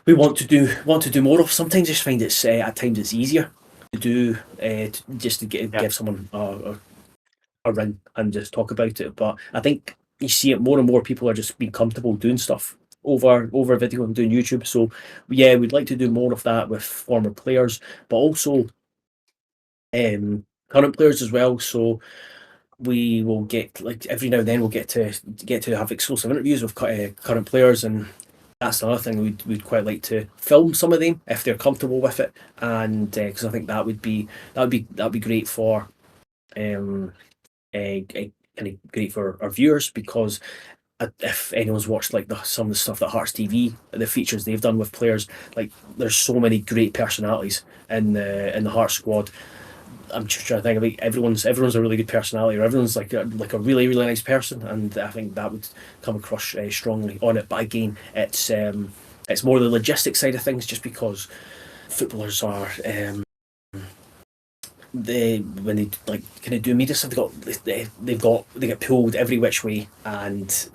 we want to do more of. Sometimes I just find it's at times it's easier to do just to give someone a ring and just talk about it. But I think you see it more and more. People are just being comfortable doing stuff over video and doing YouTube. So yeah, we'd like to do more of that with former players, but also current players as well. So we will get like every now and then we'll get to have exclusive interviews with current players, and that's another thing we'd quite like to film some of them if they're comfortable with it, and because I think that would be great for kind of great for our viewers, because if anyone's watched like some of the stuff that Hearts TV, the features they've done with players, like there's so many great personalities in the Hearts squad. I'm just trying to think of like everyone's a really good personality, or everyone's like a really really nice person, and I think that would come across strongly on it. But again, it's more the logistic side of things, just because footballers are they when they like kind of do media stuff, they get pulled every which way, and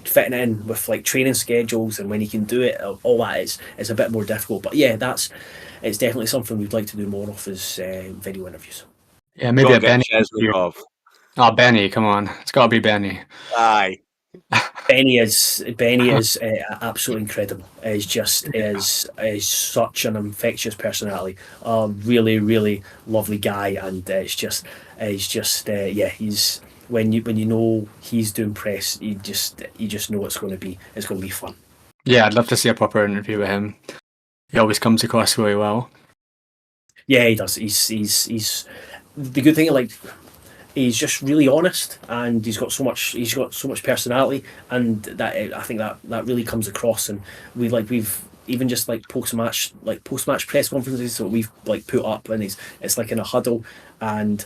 fitting in with like training schedules and when you can do it, all that is a bit more difficult. But yeah, it's definitely something we'd like to do more of, is video interviews.
Yeah, maybe
Gotta
a
get
Benny.
Chesnikov.
Oh, Benny, come on. It's got to be Benny.
Aye.
Benny is absolutely incredible. Is such an infectious personality. A really really lovely guy, and he's when you know he's doing press, you just know it's going to be fun.
Yeah, I'd love to see a proper interview with him. He always comes across really well.
Yeah, he does. He's the good thing. Like, he's just really honest, and he's got so much personality, and that I think that really comes across. And we've even just like post match press conferences that we've like put up, and it's like in a huddle, and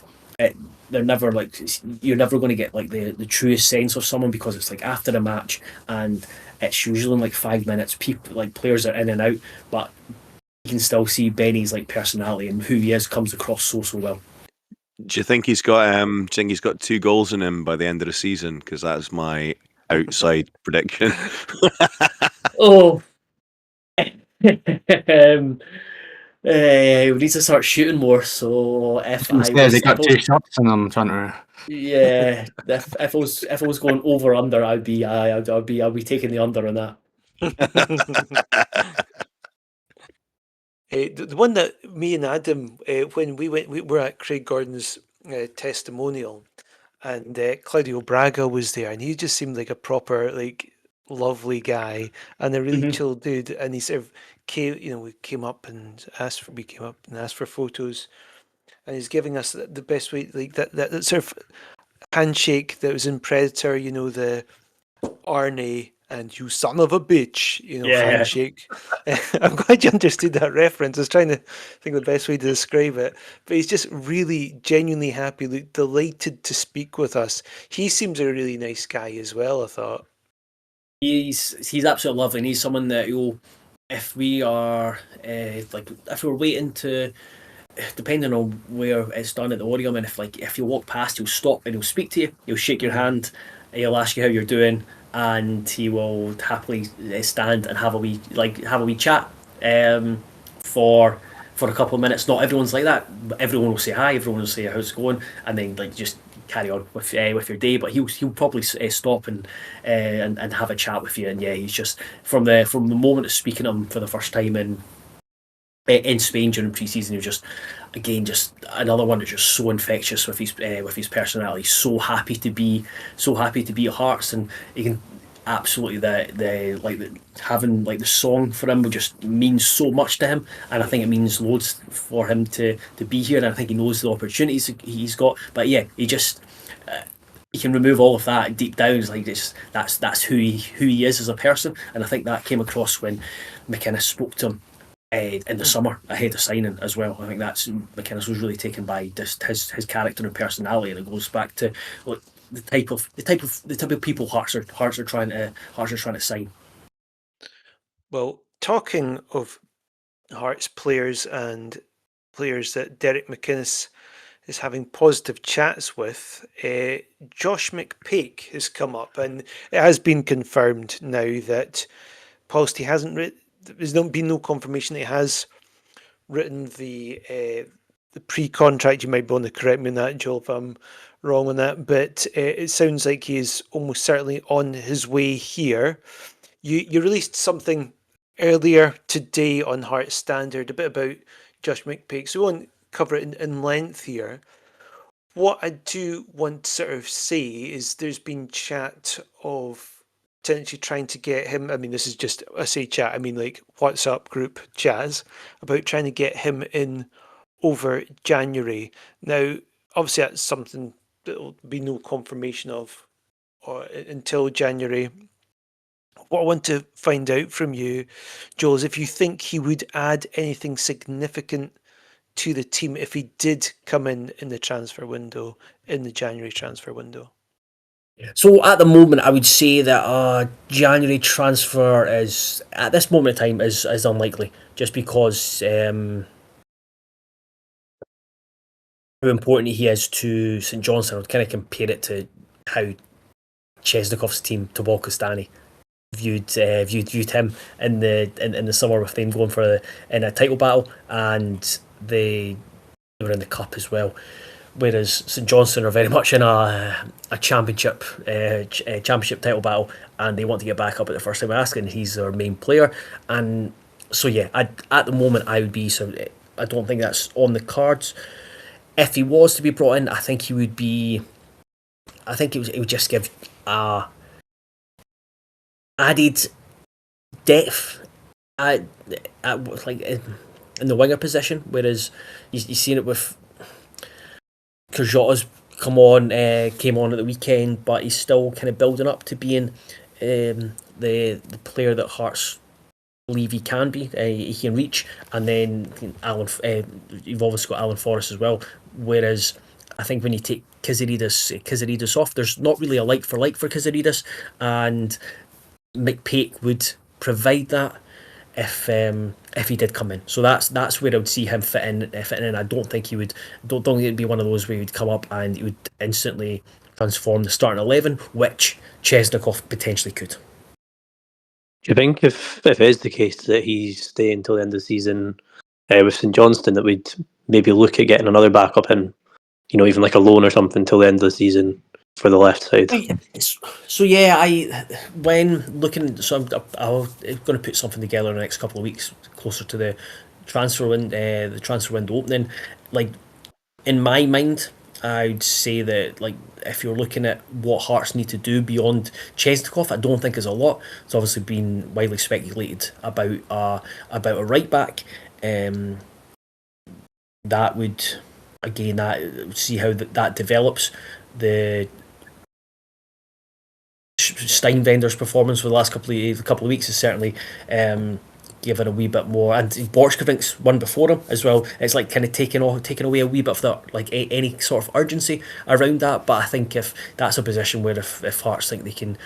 they're never like, you're never going to get like the truest sense of someone, because it's like after the match, and it's usually in like 5 minutes. People like players are in and out, but you can still see Benny's like personality and who he is comes across so well.
Do you think he's got? Do you think he's got 2 goals in him by the end of the season? Because that's my outside prediction.
Oh, we need to start shooting more. So if I
Instead, they
was,
got two shots in them, trying to.
yeah, if I was going over under, I'd be taking the under on that.
The one that me and Adam, when we were at Craig Gordon's testimonial, and Claudio Braga was there, and he just seemed like a proper, like, lovely guy and a really chill dude. And he sort of came, we came up and asked for photos, and he's giving us the best way, like that sort of handshake that was in Predator, the Arnie and "you son of a bitch,"
Yeah.
handshake. I'm glad you understood that reference. I was trying to think of the best way to describe it. But he's just really genuinely happy, like, delighted to speak with us. He seems a really nice guy as well, I thought.
He's absolutely lovely, and he's someone that if we are if we're waiting to, depending on where it's done at the Orium, and if you walk past, he'll stop and he'll speak to you, he'll shake your hand, he'll ask you how you're doing, and he will happily stand and have a wee chat for a couple of minutes. Not everyone's like that. Everyone will say hi, everyone will say how's it going, and then just carry on with your day. But he'll probably stop and have a chat with you. And yeah, he's just from the moment of speaking to him for the first time in Spain during pre-season, he was just another one that's just so infectious with his personality. So happy to be at Hearts, and he can absolutely having the song for him just means so much to him, and I think it means loads for him to be here, and I think he knows the opportunities he's got. But yeah, he just he can remove all of that deep down. It's like that's who he is as a person, and I think that came across when McInnes spoke to him in the summer ahead of signing as well. I think that's McInnes was really taken by just his character and personality, and it goes back to the type of people Hearts are trying to sign.
Well, talking of Hearts players and players that Derek McInnes is having positive chats with, Josh McPake has come up, and it has been confirmed now that Polsty hasn't there's been no confirmation that he has written the pre-contract. You might want to correct me on that, Joel, if I'm wrong on that, but it sounds like he's almost certainly on his way here. You released something earlier today on Hearts Standard, a bit about Josh McPake, so we won't cover it in length here. What I do want to sort of say is there's been chat of potentially trying to get him. I mean, this is just, I say chat, I mean like WhatsApp group chats about trying to get him in over January. Now, obviously, that's something that will be no confirmation of until January. What I want to find out from you, Joel, is if you think he would add anything significant to the team if he did come in the transfer window, in the January transfer window.
So at the moment, I would say that January transfer is, at this moment in time, is unlikely, just because how important he is to St Johnstone. I would kind of compare it to how Chesnikov's team to Walkostani viewed him in the summer, with them going for in a title battle, and they were in the cup as well. Whereas St Johnstone are very much in a championship title battle, and they want to get back up at the first time asking. He's their main player, and so yeah, at the moment I would be. So I don't think that's on the cards. If he was to be brought in, I think he would be. I think it would just give added depth at like in the winger position. Whereas you've seen it with Carjota's came on at the weekend, but he's still kind of building up to being the player that Hearts believe he can be. He can reach, and then Alan. You've obviously got Alan Forrest as well. Whereas I think when you take Kizaridis off, there's not really a like for Kizaridis, and McPake would provide that. if he did come in. So that's where I would see him fitting in. I don't think he would. Don't think it'd be one of those where he would come up and he would instantly transform the starting 11, which Chesnikov potentially could.
Do you think if it is the case that he's staying until the end of the season with St Johnstone, that we'd maybe look at getting another backup in, even like a loan or something till the end of the season for the left side?
So yeah, when looking, so I'm going to put something together in the next couple of weeks, closer to the transfer window opening. Like, in my mind, I'd say that, like, if you're looking at what Hearts need to do beyond Chesnikov, I don't think is a lot. It's obviously been widely speculated about a right back. That would, again, that see how that develops. The Steinvender's performance for the last couple of weeks is certainly given a wee bit more, and Borchkovink's one before him as well. It's like kind of taking away a wee bit of that, like any sort of urgency around that. But I think if that's a position where if Hearts think they can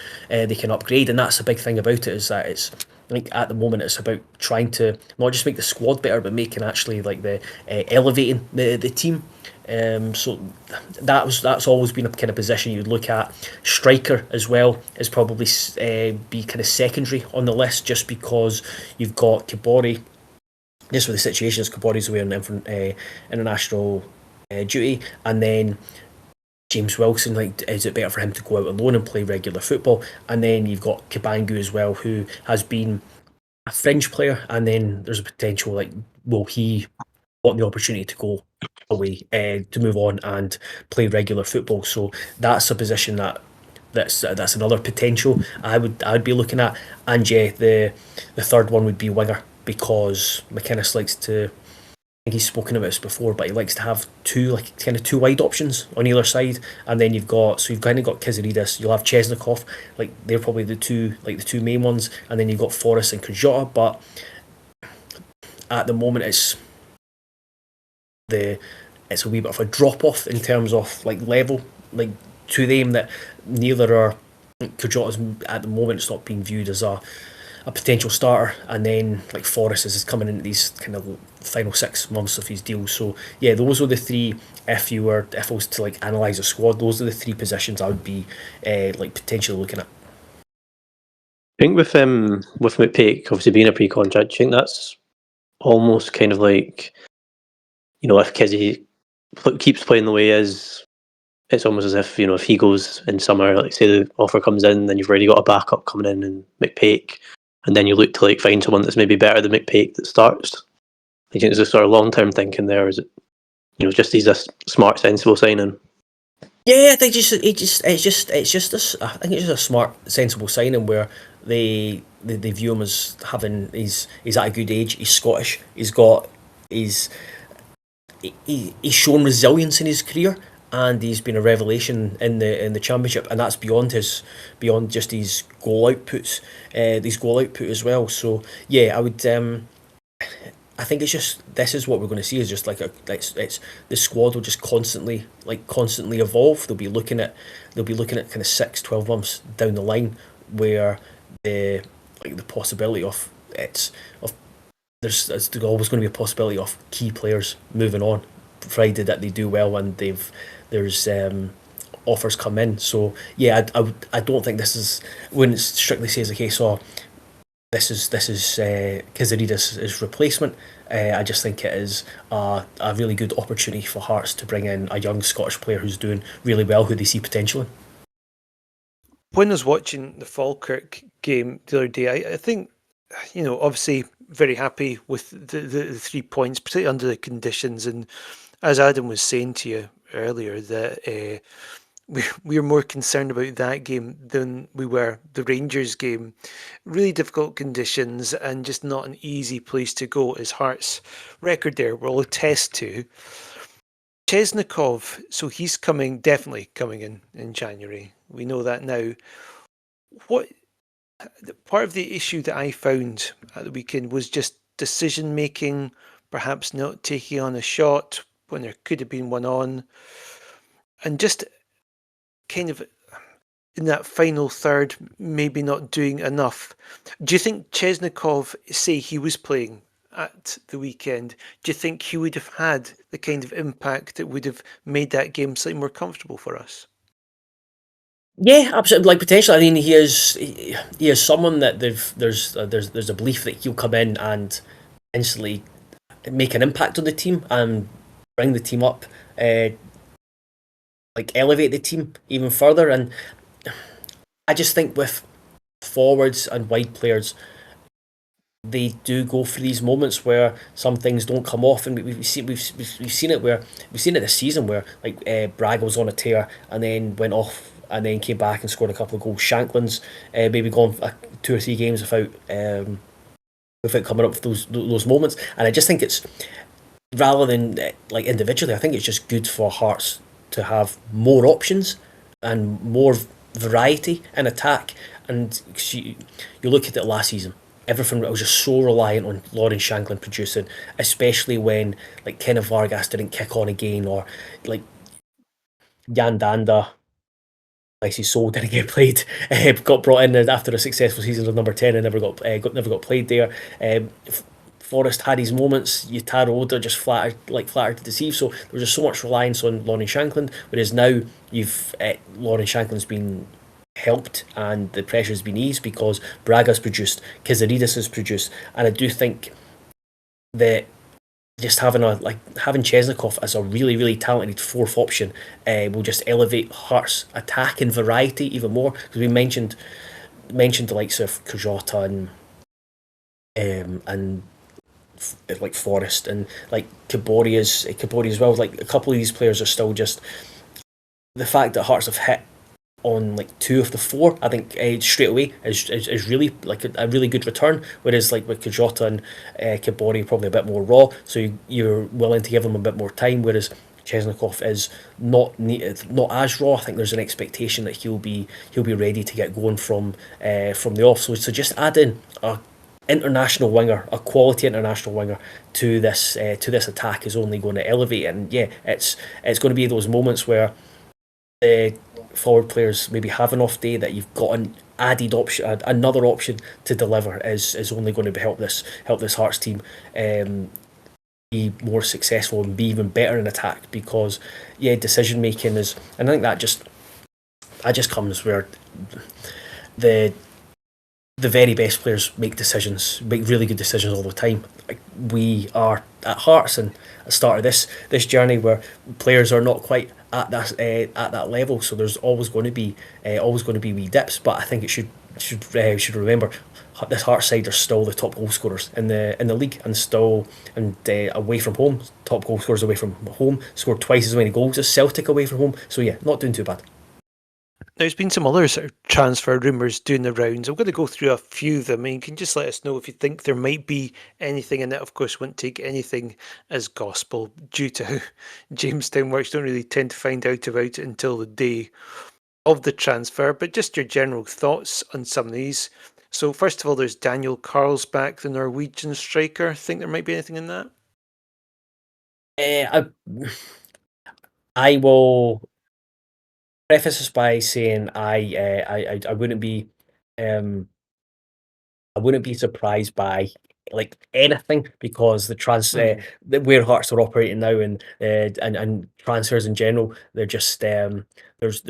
upgrade, and that's a big thing about it, is that it's, I think at the moment it's about trying to not just make the squad better, but making actually like the elevating the team. So that's always been a kind of position you'd look at. Striker as well is probably be kind of secondary on the list, just because you've got Kabori. Just with the situation is Kabori's away on international duty, and then James Wilson, like, is it better for him to go out alone and play regular football? And then you've got Kabangu as well, who has been a fringe player, and then there's a potential, like, will he want the opportunity to go away to move on and play regular football? So that's a position that's another potential I'd be looking at. And yeah, the third one would be winger, because McInnes likes to, I think he's spoken about this before, but he likes to have two wide options on either side. And then you've kind of got Kizaridis, you'll have Chesnikov, like they're probably the two main ones, and then you've got Forrest and Kajota. But at the moment it's a wee bit of a drop off in terms of like level, like, to them, that neither are. Kajota's at the moment, it's not being viewed as a potential starter, and then like Forrest is coming into these kind of final 6 months of his deal. So yeah, those are the three. If I was to like analyse a squad, those are the three positions I would be like potentially looking at.
I think with McPake obviously being a pre-contract, I think that's almost kind of like, if Kizzy keeps playing the way he is, it's almost as if, if he goes in summer, like say the offer comes in, then you've already got a backup coming in McPake, and then you look to like find someone that's maybe better than McPake that starts. I think it's a sort of long-term thinking there, or is it, just he's a smart, sensible signing?
Yeah, I think I think it's just a smart, sensible signing where they view him as having, he's at a good age. He's Scottish. He's shown resilience in his career, and he's been a revelation in the championship, and that's beyond just his goal outputs, his goal output as well. So yeah, I would. I think it's just, this is what we're going to see, is just like it's the squad will just constantly evolve. They'll be looking at kind of 6-12 months down the line, where the possibility of there's always going to be a possibility of key players moving on, provided that they do well and there's offers come in. So yeah, I don't think wouldn't strictly say as a case of this is Kizaridis' replacement. I just think it is a really good opportunity for Hearts to bring in a young Scottish player who's doing really well, who they see potential in.
When I was watching the Falkirk game the other day, I think, obviously very happy with the 3 points, particularly under the conditions. And as Adam was saying to you earlier, that we were more concerned about that game than we were the Rangers game. Really difficult conditions and just not an easy place to go, as Hearts' record there will attest to. Chesnikov, so he's definitely coming in January. We know that now. What part of the issue that I found at the weekend was just decision making, perhaps not taking on a shot when there could have been one on, and just kind of, in that final third, maybe not doing enough. Do you think Chesnikov, say he was playing at the weekend, do you think he would have had the kind of impact that would have made that game slightly more comfortable for us?
Yeah, absolutely. Like potentially, I mean, he is someone that there's a belief that he'll come in and instantly make an impact on the team and bring the team up, uh, like elevate the team even further. And I just think with forwards and wide players, they do go through these moments where some things don't come off, and we've seen it where we've seen it this season where like Braga was on a tear and then went off and then came back and scored a couple of goals. Shanklin's maybe gone 2 or 3 games without coming up with those moments, and I just think it's rather than like individually, I think it's just good for Hearts to have more options and more variety in attack. And you look at it last season, everything was just so reliant on Lauren Shanklin producing, especially when like Kenneth Vargas didn't kick on again, or like Jan Danda, like his soul didn't get played, got brought in after a successful season of number 10 and never got played there. Forrest had his moments. Yutaro Oda just flattered to deceive. So there was just so much reliance on Lauren Shanklin. Whereas now you've Lauren Shanklin's been helped and the pressure's been eased because Braga's produced, Kizaridis has produced, and I do think that just having Chesnikov as a really talented fourth option will just elevate Hearts' attack and variety even more. Because we mentioned the likes of Kajota and like Forrest and like Kabori as well. Like a couple of these players are still just the fact that Hearts have hit on like 2 of the 4, I think straight away is really like a really good return. Whereas like with Kajota and Kabori probably a bit more raw, so you're willing to give them a bit more time. Whereas Chesnikov is not as raw. I think there's an expectation that he'll be ready to get going from the off. So just add in a international winger, a quality international winger to this attack is only going to elevate it. And yeah, it's going to be those moments where the forward players maybe have an off day that you've got an added option, another option to deliver is only going to help this Hearts team be more successful and be even better in attack. Because yeah, decision making is, and I think that just comes where the very best players make really good decisions all the time. Like we are at Hearts and at the start of this journey where players are not quite at that level, so there's always going to be wee dips. But I think it should remember this Hearts side are still the top goal scorers in the league, and away from home, top goal scorers away from home, scored twice as many goals as Celtic away from home. So yeah, not doing too bad.
There's been some other sort of transfer rumours doing the rounds. I'm going to go through a few of them. I mean, you can just let us know if you think there might be anything in it. Of course, won't take anything as gospel due to how Jamestown works. Don't really tend to find out about it until the day of the transfer. But just your general thoughts on some of these. So first of all, there's Daniel Carlsbach, the Norwegian striker. Think there might be anything in that?
I will preface this by saying I wouldn't be surprised by like anything, because the where Hearts are operating now and transfers in general, they're just they're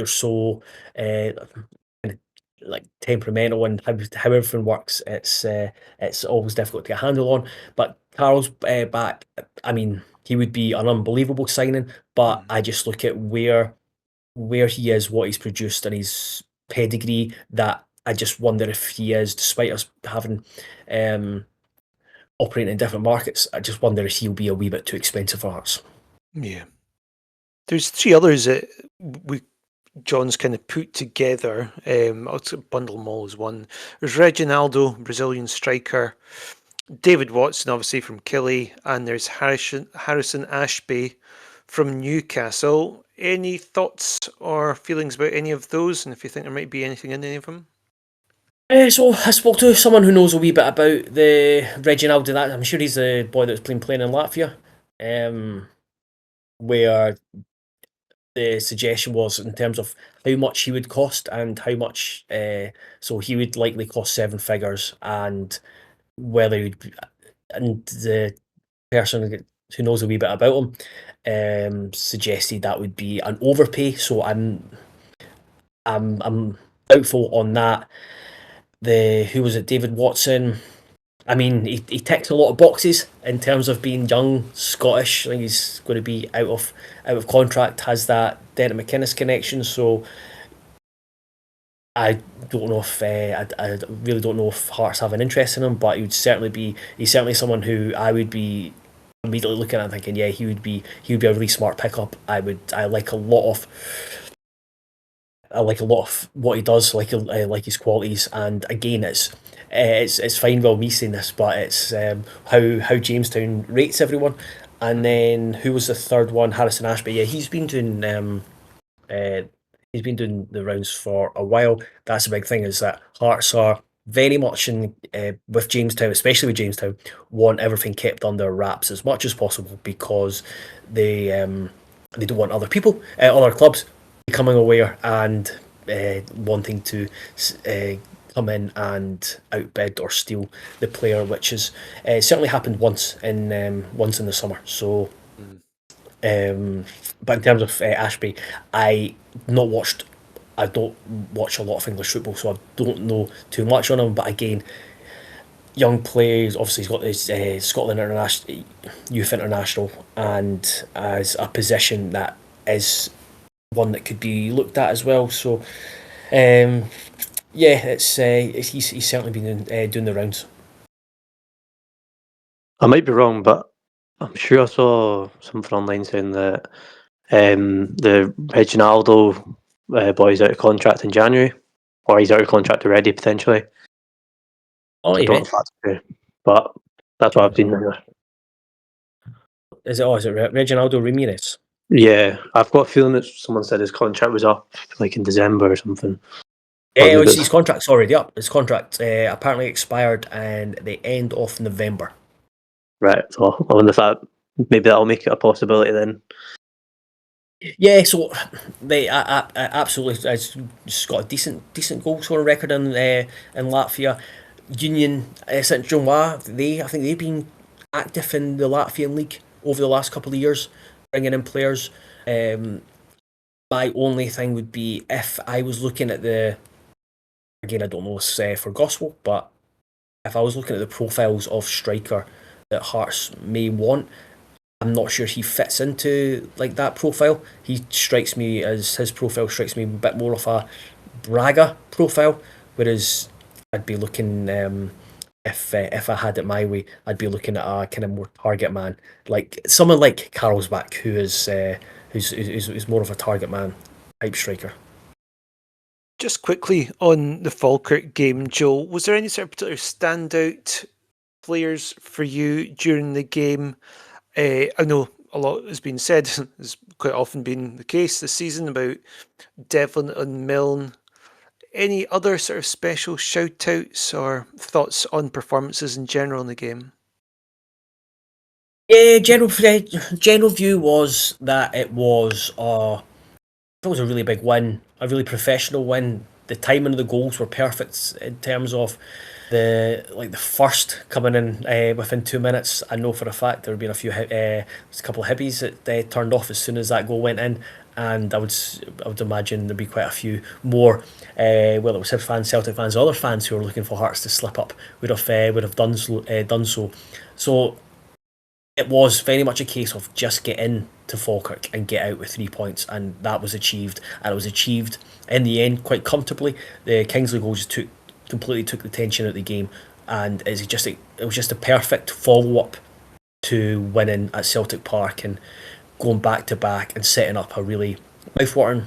so like temperamental, and how everything works. It's always difficult to get a handle on. But Carl's back. I mean, he would be an unbelievable signing, but I just look at where he is, what he's produced, and his pedigree, that I just wonder if he is, despite us having operating in different markets, I just wonder if he'll be a wee bit too expensive for Hearts.
Yeah. There's 3 others that John's kind of put together. I'll bundle them all as one. There's Reginaldo, Brazilian striker. David Watson, obviously from Killie, and there's Harrison Ashby from Newcastle. Any thoughts or feelings about any of those, and if you think there might be anything in any of them?
So I spoke to someone who knows a wee bit about the Reginaldo. That I'm sure he's the boy that's been playing in Latvia, where the suggestion was in terms of how much he would cost and how much. So he would likely cost 7 figures, and whether he'd, and the person who knows a wee bit about him suggested that would be an overpay. So I'm doubtful on that. Who was it? David Watson. I mean, he ticks a lot of boxes in terms of being young, Scottish. I think he's going to be out of contract. Has that Denton McInnes connection. So I don't know if I really don't know if Hearts have an interest in him, but he's certainly someone who I would be immediately looking at and thinking, yeah, he would be a really smart pickup. I like a lot of what he does, I like his qualities, and again, it's fine with me saying this, but it's how Jamestown rates everyone. And then who was the third one? Harrison Ashby. Yeah, he's been doing the rounds for a while. That's a big thing, is that Hearts are very much in with Jamestown, especially with Jamestown, want everything kept under wraps as much as possible, because they don't want other people, other clubs becoming aware and wanting to come in and outbid or steal the player, which has certainly happened once in the summer. So, but in terms of Ashby, I don't watch a lot of English football, so I don't know too much on him. But again, young players, obviously he's got his Scotland Youth International, and as a position that is one that could be looked at as well. So, he's certainly been doing the rounds.
I might be wrong, but I'm sure I saw something online saying that the Reginaldo boy's out of contract in January, or he's out of contract already potentially.
Oh,
I don't know if that's true, but that's what I've seen anyway.
Is it Reginaldo Ramirez?
Yeah, I've got a feeling that someone said his contract was up like in December or something.
His contract's already up. His contract apparently expired in the end of November.
Right, so I wonder if maybe that'll make it a possibility then.
Yeah, so they absolutely. It's got a decent goal scoring record in Latvia. Union Saint Jean-Moi, I think they've been active in the Latvian league over the last couple of years, bringing in players. My only thing would be, if I was looking at again, I don't know for gospel, but if I was looking at the profiles of striker that Hearts may want, I'm not sure he fits into like that profile. His profile strikes me a bit more of a Braga profile, whereas I'd be looking if I had it my way, I'd be looking at a kind of more target man, like someone like Karlsbach, who's more of a target man type striker.
Just quickly on the Falkirk game, Joel, was there any sort of particular standout players for you during the game? I know a lot has been said, has quite often been the case this season, about Devlin and Milne. Any other sort of special shout-outs or thoughts on performances in general in the game?
Yeah, general view was that it was a really big win, a really professional win. The timing of the goals were perfect in terms of the first coming in within 2 minutes. I know for a fact there have been a couple of hibbies that turned off as soon as that goal went in, and I would imagine there'd be quite a few more. Whether it was Hibs fans, Celtic fans, other fans who were looking for Hearts to slip up would have done so. So it was very much a case of just get in to Falkirk and get out with 3 points, and that was achieved. And it was achieved in the end quite comfortably. The Kingsley goal just completely took the tension out of the game, and it was just a perfect follow up to winning at Celtic Park and going back to back and setting up a really mouthwatering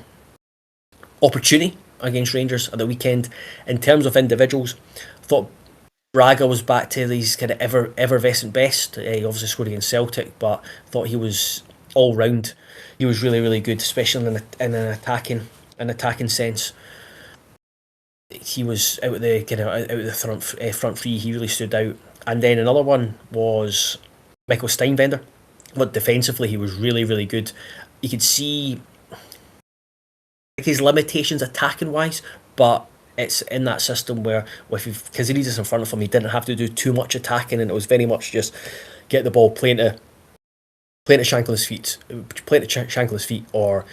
opportunity against Rangers at the weekend. In terms of individuals, I thought Braga was back to his kind of effervescent best. He obviously scored against Celtic, but I thought he was all round. He was really, really good, especially in an attacking sense. He was out of the front three. He really stood out. And then another one was Michael Steinvender. But defensively, he was really, really good. You could see his limitations attacking wise, but it's in that system where with Kazidis in front of him, he didn't have to do too much attacking, and it was very much just get the ball, playing to Shanklin's feet, or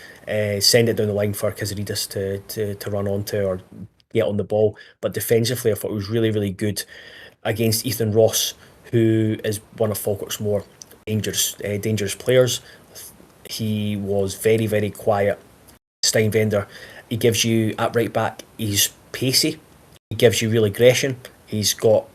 send it down the line for Kazidis to run onto or get on the ball. But defensively, I thought it was really, really good against Ethan Ross, who is one of Falkirk's more dangerous players. He was very, very quiet. Steinvender, he gives you at right back, he's pacey, he gives you real aggression, he's got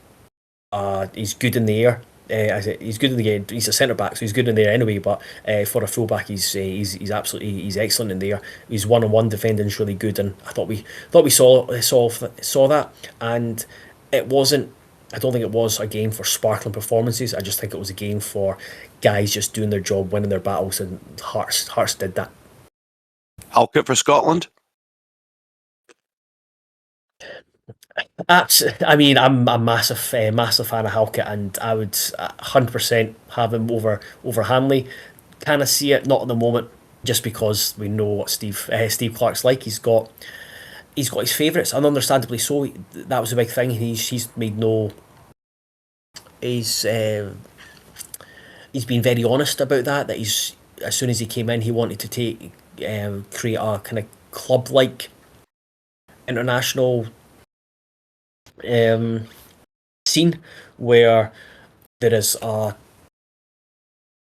he's good in the air. He's good in the air. He's a centre back, so he's good in there anyway. But for a full back, he's excellent in there. His one-on-one defending is really good, and I thought we saw that. And it wasn't. I don't think it was a game for sparkling performances. I just think it was a game for guys just doing their job, winning their battles, and Hearts did that.
Halkett for Scotland.
I mean, I'm a massive fan of Halkett, and I would 100% have him over Hanley. Kind of see it, not at the moment, just because we know what Steve Clarke's like. He's got his favourites, and understandably so. That was a big thing. He's made no. He's been very honest about that. That he's, as soon as he came in, he wanted to create a kind of club like international scene where there is a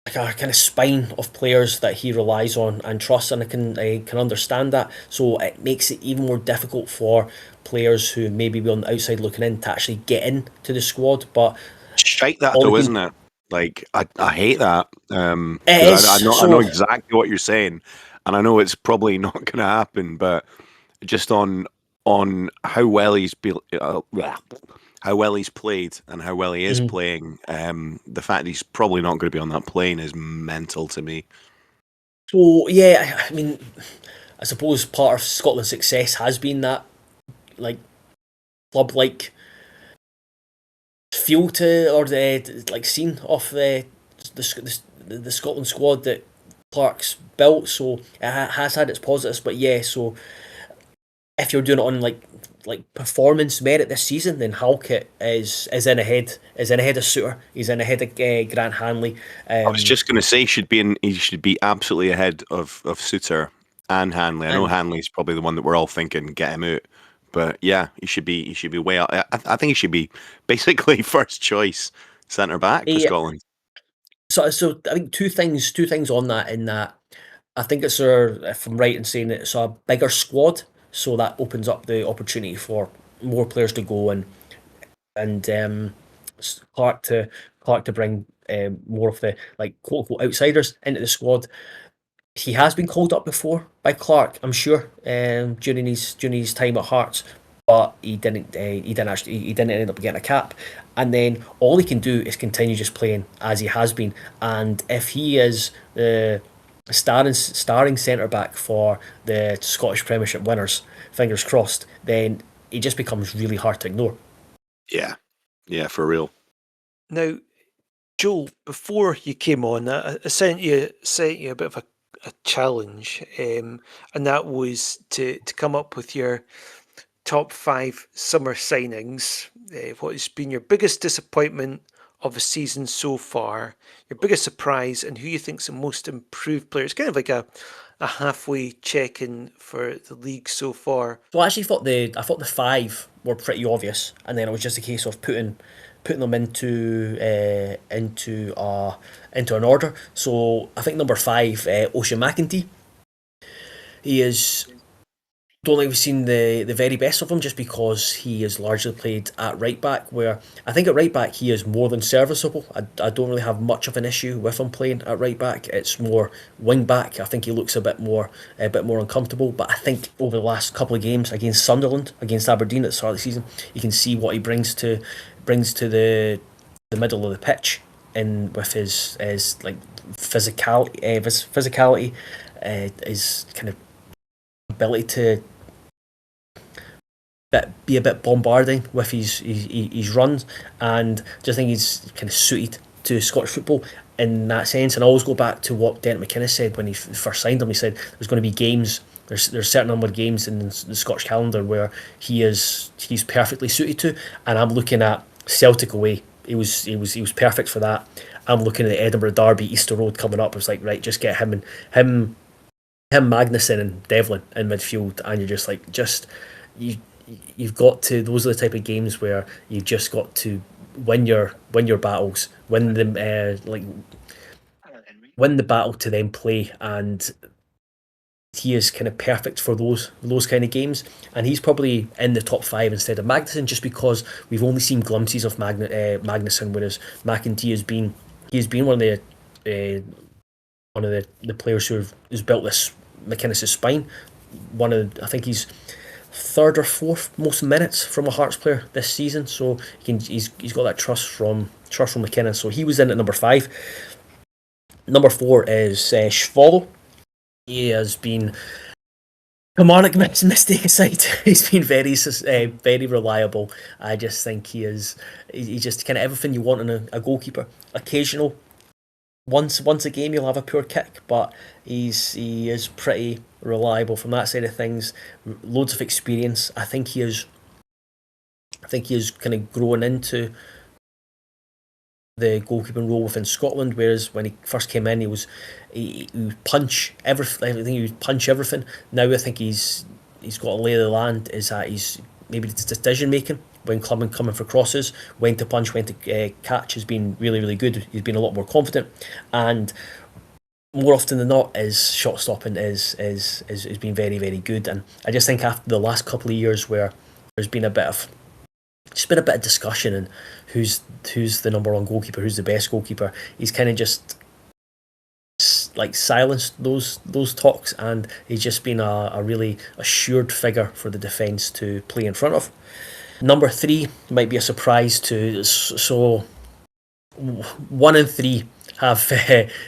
kind of spine of players that he relies on and trusts, and I can understand that. So it makes it even more difficult for players who maybe be on the outside looking in to actually get into the squad. But
shite that though, isn't it? Like I hate that. I know exactly what you're saying, and I know it's probably not going to happen. But just on how well he's played and how well he is playing, the fact that he's probably not going to be on that plane is mental to me.
So yeah, I mean, I suppose part of Scotland's success has been that like club like feel to, or the like scene of the Scotland squad that Clarke's built. So it has had its positives, but yeah. So if you're doing it on like performance merit this season, then Halkett is in ahead of Suter. He's in ahead of Grant Hanley.
I was just going to say he should be absolutely ahead of Suter and Hanley. I know Hanley's probably the one that we're all thinking get him out, but yeah, he should be way up. I think he should be basically first choice centre back for Scotland.
So I think two things on that. In that, I think it's if I'm right in saying it's a bigger squad. So that opens up the opportunity for more players to go and Clarke to bring more of the like quote unquote outsiders into the squad. He has been called up before by Clarke, I'm sure, during his time at Hearts, but he didn't end up getting a cap. And then all he can do is continue just playing as he has been. And if he is the starring centre back for the Scottish Premiership winners, fingers crossed, then he just becomes really hard to ignore.
Yeah, for real.
Now, Joel, before you came on, I sent you a bit of a challenge, and that was to come up with your top 5 summer signings. What has been your biggest disappointment of the season so far, your biggest surprise, and who you think's the most improved player? It's kind of like a halfway check-in for the league so far.
So I actually thought the 5 were pretty obvious, and then it was just a case of putting them into an order. So I think number 5, Ocean McEntee. He is. Don't think we've seen the very best of him, just because he is largely played at right back, where I think at right back he is more than serviceable. I don't really have much of an issue with him playing at right back. It's more wing back. I think he looks a bit more uncomfortable. But I think over the last couple of games against Sunderland, against Aberdeen at the start of the season, you can see what he brings to the middle of the pitch, and with his like physicality, his kind of ability to be a bit bombarding with his runs, and just think he's kind of suited to Scottish football in that sense. And I always go back to what Dennis McInnes said when he first signed him. He said there's going to be games There's a certain number of games in the Scottish calendar where he's perfectly suited to, and I'm looking at Celtic away. He was perfect for that. I'm looking at the Edinburgh Derby, Easter Road coming up. It's like, right, just get him, Magnuson and Devlin in midfield, and you're just like, you've got to. Those are the type of games where you've just got to win your battles, win the battle to then play, and he is kind of perfect for those kind of games, and he's probably in the top 5 instead of Magnuson, just because we've only seen glimpses of Magnuson, whereas McEntee has been one of the players who's built this McInnes' spine. I think he's 3rd or 4th most minutes from a Hearts player this season, so he's got that trust from McInnes. So he was in at number 5. Number 4 is Schwolo. He has been, Kamonic mistake aside, he's been very reliable. I just think he's just kind of everything you want in a goalkeeper. Occasional, once a game you'll have a poor kick, but he is pretty reliable from that side of things. Loads of experience. I think he is kind of growing into the goalkeeping role within Scotland, whereas when he first came in, he would punch everything. I think he would punch everything. Now I think he's got a lay of the land. Is that he's maybe the decision making when coming for crosses, when to punch, when to catch has been really, really good. He's been a lot more confident, and more often than not, his shot stopping is been very, very good. And I just think after the last couple of years where there's been a bit of discussion and who's the number 1 goalkeeper, who's the best goalkeeper, he's kind of just like silenced those talks, and he's just been a really assured figure for the defence to play in front of. Number 3 might be a surprise to, so 1 and 3 have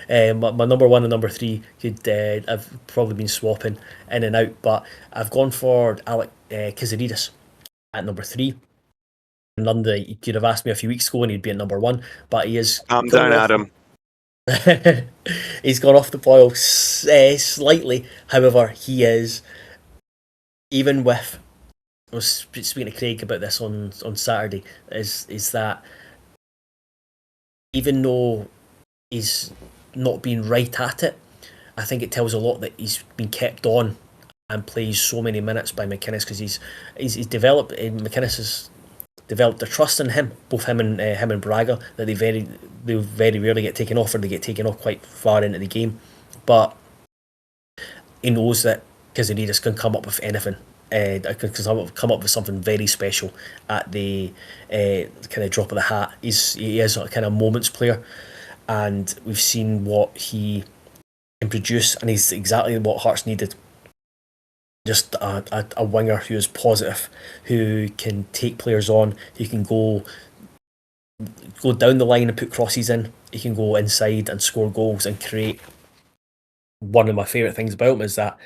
my number 1 and number 3 could I've probably been swapping in and out, but I've gone for Alec Kiziridis at number 3. London, you could have asked me a few weeks ago and he'd be at number 1, but he is.
Calm down, Adam.
He's gone off the boil slightly. However, he is, even with, I was speaking to Craig about this on Saturday, is that even though he's not been right at it, I think it tells a lot that he's been kept on and plays so many minutes by McInnes, because he's developed. McInnes has developed a trust in him, both him and Braga, that they very rarely get taken off, or they get taken off quite far into the game. But he knows that Kiziridis can come up with anything. Can come up with something very special at the kind of drop of the hat. He is a kind of moments player, and we've seen what he can produce, and he's exactly what Hearts needed. Just a winger who is positive, who can take players on, who can go down the line and put crosses in. He can go inside and score goals and create. One of my favourite things about him is that,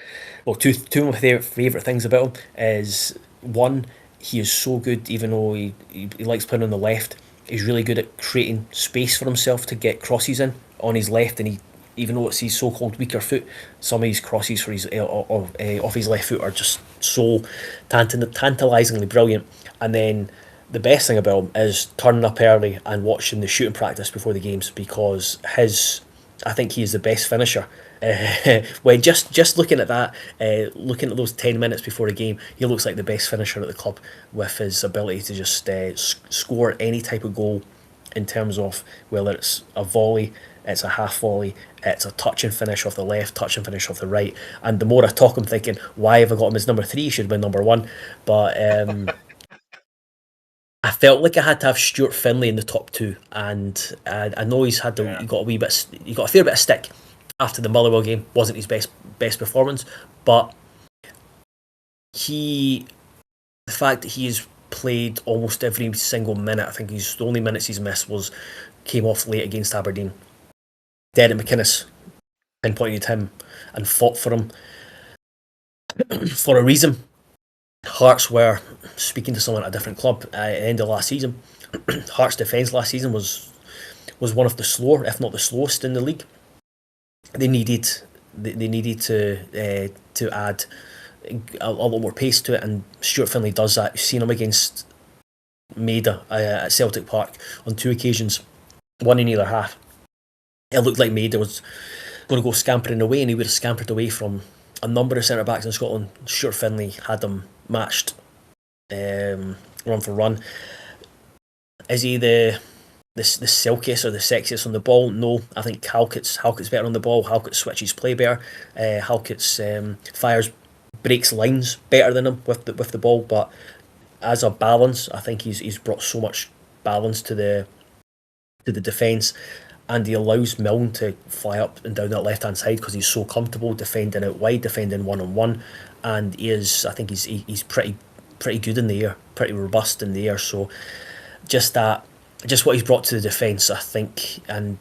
well, two of my favourite things about him is, one, he is so good, even though he likes playing on the left, he's really good at creating space for himself to get crosses in on his left, and even though it's his so-called weaker foot, some of his crosses for his off his left foot are just so tantalisingly brilliant. And then the best thing about him is turning up early and watching the shooting practice before the games, because I think he is the best finisher. When just looking at that, looking at those 10 minutes before a game, he looks like the best finisher at the club, with his ability to just score any type of goal, in terms of whether it's a volley, it's a half volley, it's a touch and finish off the left, touch and finish off the right. And the more I talk, I'm thinking, why have I got him as number 3? He should have been number 1. But I felt like I had to have Stuart Finlay in the top 2, and I know he got a fair bit of stick after the Motherwell game. Wasn't his best performance, but the fact that he's played almost every single minute, I think the only minutes he's missed came off late against Aberdeen. Derek McInnes pinpointed him and fought for him for a reason. Hearts were speaking to someone at a different club at the end of last season. Hearts' defence last season was one of the slower, if not the slowest, in the league. They needed they needed to add a lot more pace to it, and Stuart Finlay does that. You've seen him against Maida at Celtic Park on 2 occasions, one in either half. It looked like Maida was going to go scampering away, and he would have scampered away from a number of centre backs in Scotland. Stuart Finlay had them matched, run for run. Is he the silkiest or the sexiest on the ball? No, I think Halkett's better on the ball. Halkett switches play better. Halkett's fires, breaks lines better than him with the ball. But as a balance, I think he's brought so much balance to the defence, and he allows Milne to fly up and down that left hand side because he's so comfortable defending out wide, defending 1-on-1, and I think he's pretty good in the air, pretty robust in the air. So just what he's brought to the defence, I think, and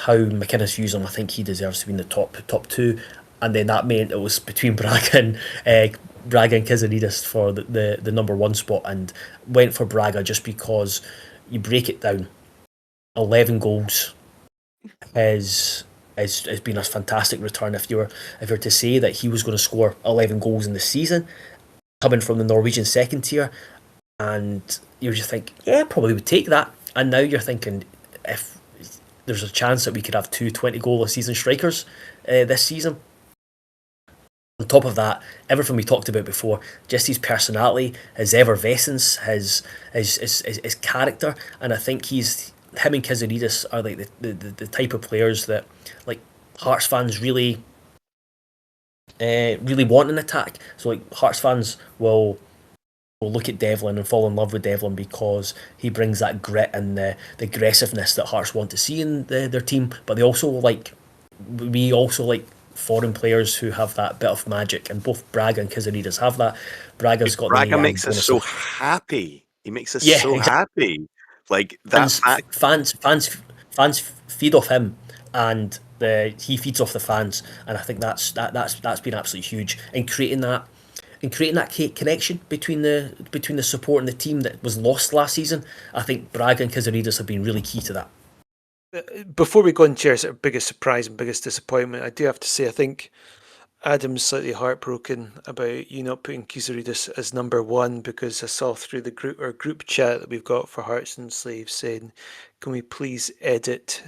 how McInnes used him, I think he deserves to be in the top 2. And then that meant it was between Braga and Kizaridis for the number 1 spot, and went for Braga just because you break it down. 11 goals has been a fantastic return. If you were to say that he was going to score 11 goals in the season, coming from the Norwegian second tier, and you just think, yeah, probably would take that. And now you're thinking, if there's a chance that we could have 2 20-goal-a-season strikers this season. On top of that, everything we talked about before, just his personality, his effervescence, his character, and I think him and Kizaridis are like the type of players that, like, Hearts fans really want an attack. So like Hearts fans will look at Devlin and fall in love with Devlin because he brings that grit and the aggressiveness that Hearts want to see in their team. But we also like foreign players who have that bit of magic, and both Braga and Kizaridis have that.
Braga makes us so happy. He makes us so happy. Like that.
Fans feed off him, and he feeds off the fans, and I think that's been absolutely huge in creating that connection between the support and the team that was lost last season. I think Braga and Kizaridis have been really key to that.
Before we go into our sort of biggest surprise and biggest disappointment, I do have to say I think Adam's slightly heartbroken about you not putting Kizaridis as number 1, because I saw through the group chat that we've got for Hearts and Slaves saying, can we please edit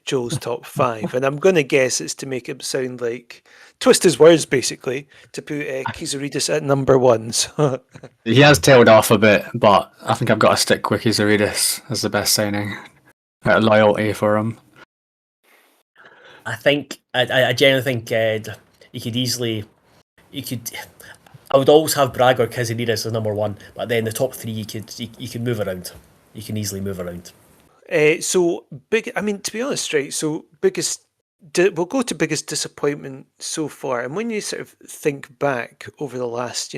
Joel's top 5? And I'm going to guess it's to make it sound like, twist his words basically, to put Kizaridis at number 1. So
He has tailed off a bit, but I think I've got to stick with Kizaridis as the best signing. Out of loyalty for him.
I think I genuinely think I would always have Braga or Kizaridis as number 1, but then the top 3 you could move around. You can easily move around.
So big. I mean, to be honest, right? So we'll go to biggest disappointment so far, and when you sort of think back over the last,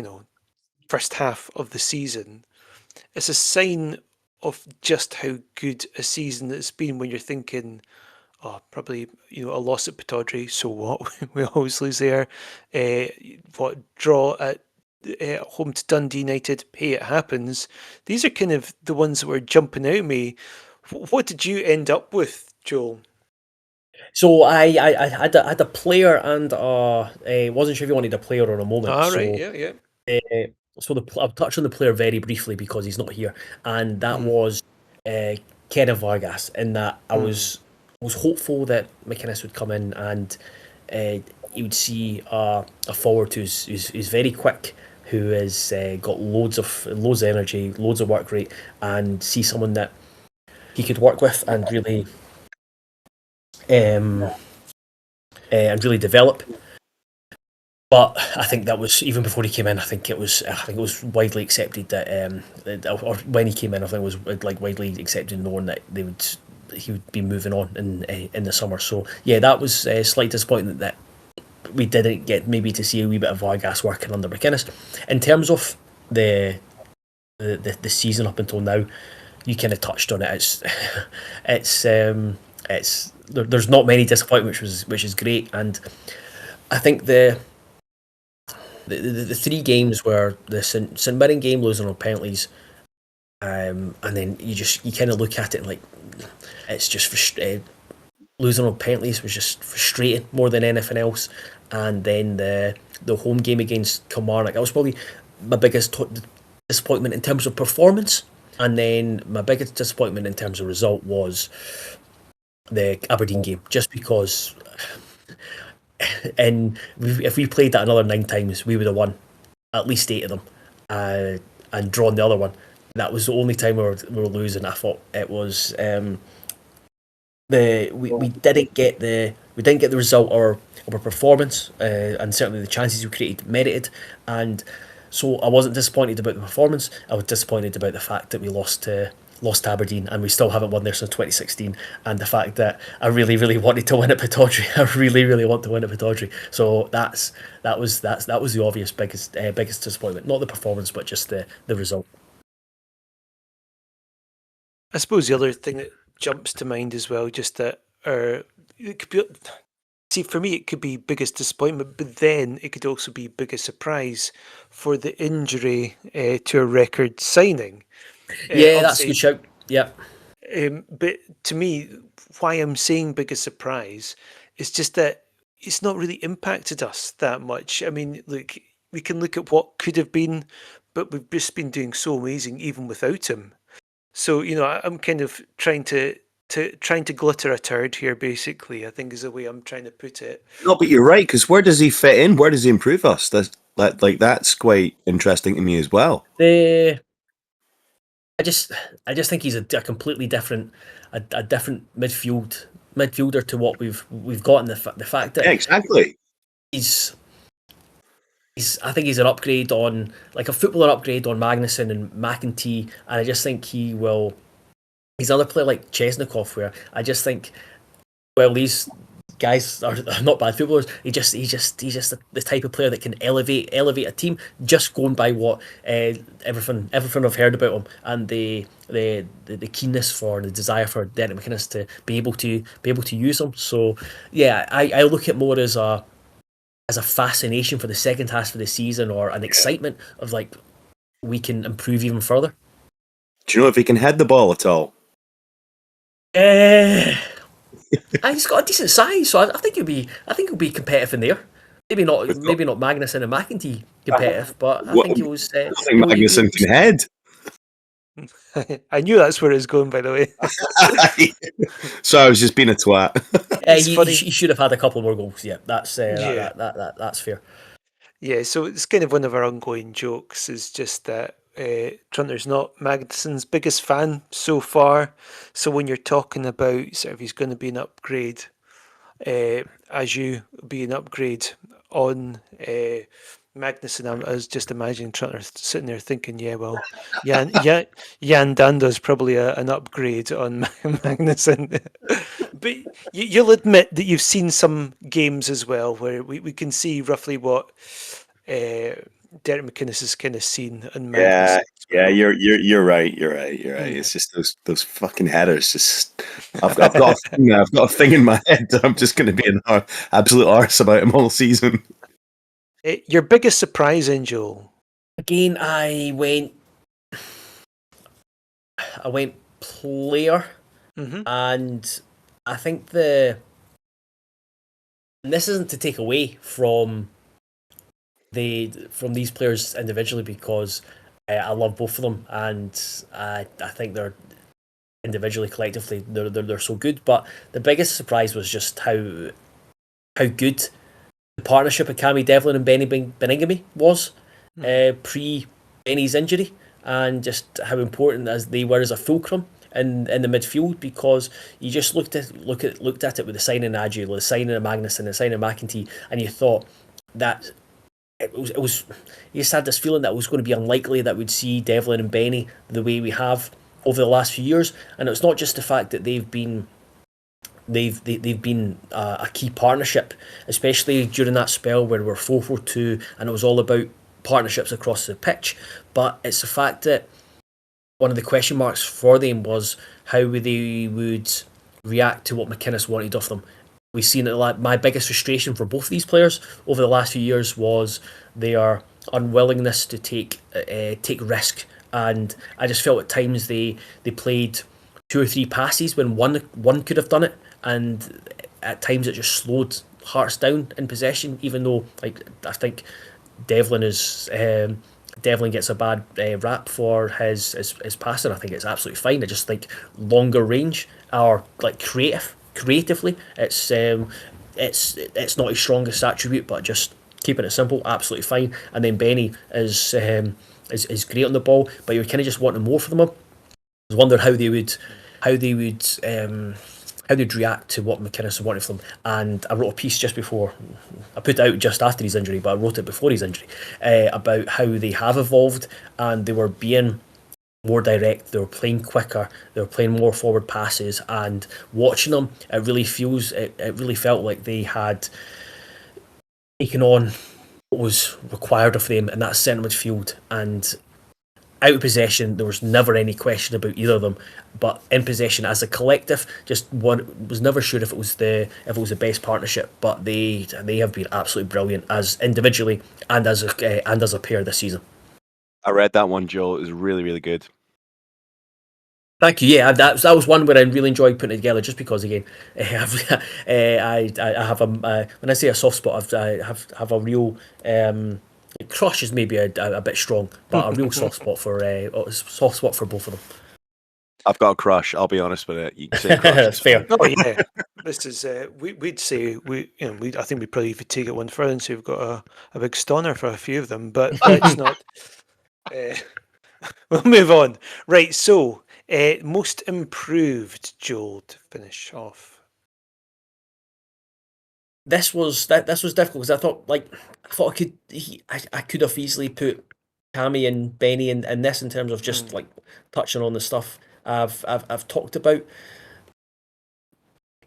first half of the season, it's a sign of just how good a season it's been when you're thinking, oh, probably, a loss at Pittodrie, so what? We always lose there. Draw at home to Dundee United, hey, it happens. These are kind of the ones that were jumping out at me. What did you end up with, Joel?
So I had a player, and wasn't sure if you wanted a player or a moment.
Right, yeah.
So I'll touch on the player very briefly because he's not here, and that was Kenneth Vargas. In that I was hopeful that McInnes would come in and he would see a forward who's very quick, who has got loads of energy, loads of work rate, and see someone that he could work with and really develop. But I think that was even before he came in. I think it was widely accepted that, or when he came in, I think it was like widely accepted and known that he would be moving on in the summer. So yeah, that was a slight disappointment that we didn't get maybe to see a wee bit of Vargas working under McInnes. In terms of the season up until now, you kind of touched on it. There's not many disappointments, which is great, and I think the 3 games were the St Mirren game, losing on penalties, and then you kind of look at it and like it's just losing on penalties was just frustrating more than anything else. And then the home game against Kilmarnock, that was probably my biggest disappointment in terms of performance. And then my biggest disappointment in terms of result was the Aberdeen game, just because if we played that another 9 times, we would have won at least 8 of them, and drawn the other one. That was the only time we were losing. I thought it was we didn't get the result or our performance, and certainly the chances we created merited. And so I wasn't disappointed about the performance. I was disappointed about the fact that we lost to Aberdeen, and we still haven't won there since 2016. And the fact that I really, really wanted to win at Pittodrie. I really, really want to win at Pittodrie. So that was the obvious biggest disappointment. Not the performance, but just the result.
I suppose the other thing that jumps to mind as well, just that it could be. See, for me, it could be biggest disappointment, but then it could also be biggest surprise for the injury to a record signing.
Yeah, that's a good shout. Yeah.
But to me, why I'm saying biggest surprise is just that it's not really impacted us that much. I mean, look, we can look at what could have been, but we've just been doing so amazing even without him. So, I'm kind of trying to glitter a turd here, basically, I think is the way I'm trying to put it.
No, but you're right, because where does he fit in? Where does he improve us? That's quite interesting to me as well.
I just think he's a completely different midfielder to what we've got, in the fact that
exactly
he's I think he's an upgrade on, like a footballer upgrade on Magnuson and McEntee, and I just think he will. He's another player like Chesnikov, where I just think, well, these guys are not bad footballers. He's just the type of player that can elevate a team. Just going by what everything I've heard about him, and the keenness for, the desire for Derek McInnes to be able to use him. So yeah, I look at more as a fascination for the second half of the season, or an excitement of like we can improve even further.
Do you know if he can head the ball at all?
He's got a decent size, so I think he'll be competitive in there. Maybe not Magnuson and McEntee competitive, but I think he was.
I think Magnuson can head.
I knew that's where it's going, by the way.
So I was just being a twat.
He
should have had a couple more goals. Yeah, that's that's fair.
Yeah, so it's kind of one of our ongoing jokes, is just that Trunter's not Magnuson's biggest fan so far. So when you're talking about sort of he's going to be an upgrade, as you be an upgrade on Magnuson, I was just imagining Trunter sitting there thinking, yeah, well, Jan Dando's probably an upgrade on Magnuson. But you'll admit that you've seen some games as well where we can see roughly what Derek McInnes has kind of seen in Magnuson.
Yeah, you're right. It's just those fucking headers. Just I've got a thing in my head that I'm just going to be an absolute arse about him all season.
Your biggest surprise, Angel?
Again, I went player, and I think and this isn't to take away from these players individually, because I love both of them, and I think they're individually, collectively, they're so good. But the biggest surprise was just how good the partnership of Cammy Devlin and Benny Beningame was pre Benny's injury, and just how important as they were as a fulcrum in the midfield, because you just looked at it with the signing of Adju, the signing of Magnuson, the signing of McEntee, and you thought that it was you just had this feeling that it was going to be unlikely that we'd see Devlin and Benny the way we have over the last few years. And it's not just the fact that they've been a key partnership, especially during that spell where we're 4-4-2 and it was all about partnerships across the pitch, but it's the fact that one of the question marks for them was how they would react to what McInnes wanted of them. We've seen it. My biggest frustration for both of these players over the last few years was their unwillingness to take risk, and I just felt at times they played 2 or 3 passes when one could have done it, and at times it just slowed Hearts down in possession. Even though, like, I think Devlin is Devlin gets a bad rap for his passing. I think it's absolutely fine. I just think longer range or like creatively, it's not his strongest attribute, but just keeping it simple, absolutely fine. And then Benny is great on the ball, but you're kind of just wanting more from him. I was wondering how they'd react to what McInnes wanted from them. And I wrote a piece just before, I put it out just after his injury, but I wrote it before his injury, about how they have evolved, and they were being more direct, they were playing quicker, they were playing more forward passes, and watching them, it really felt like they had taken on what was required of them in that centre midfield. And out of possession, there was never any question about either of them. But in possession, as a collective, just one was never sure if it was the best partnership. But they have been absolutely brilliant as individually and as a pair this season.
I read that one, Joel. It was really, really good.
Thank you. Yeah, that was one where I really enjoyed putting it together, just because again, I have a when I say a soft spot, I have a real crush is maybe a bit strong, but a real soft spot for both of them.
I've got a crush. I'll be honest with it. You can say crush.
That's fair.
Oh yeah, this is we'd say I think we'd probably even take it one further and say we've got a big stunner for a few of them, but let's not. We'll move on. Right, so most improved, Joel, to finish off.
This was difficult because I thought I could have easily put Cammy and Benny in this, in terms of just like touching on the stuff I've talked about,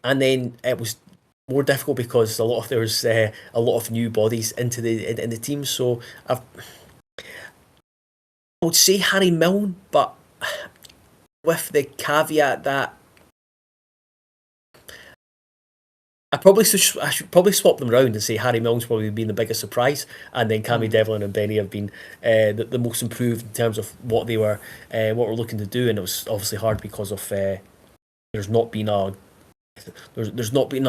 and then it was more difficult because there was a lot of new bodies in the team. So I would say Harry Milne, but with the caveat that I should probably swap them around and say Harry Milne's probably been the biggest surprise, and then Cammy Devlin and Benny have been the most improved in terms of what we're looking to do. And it was obviously hard because of there's not been a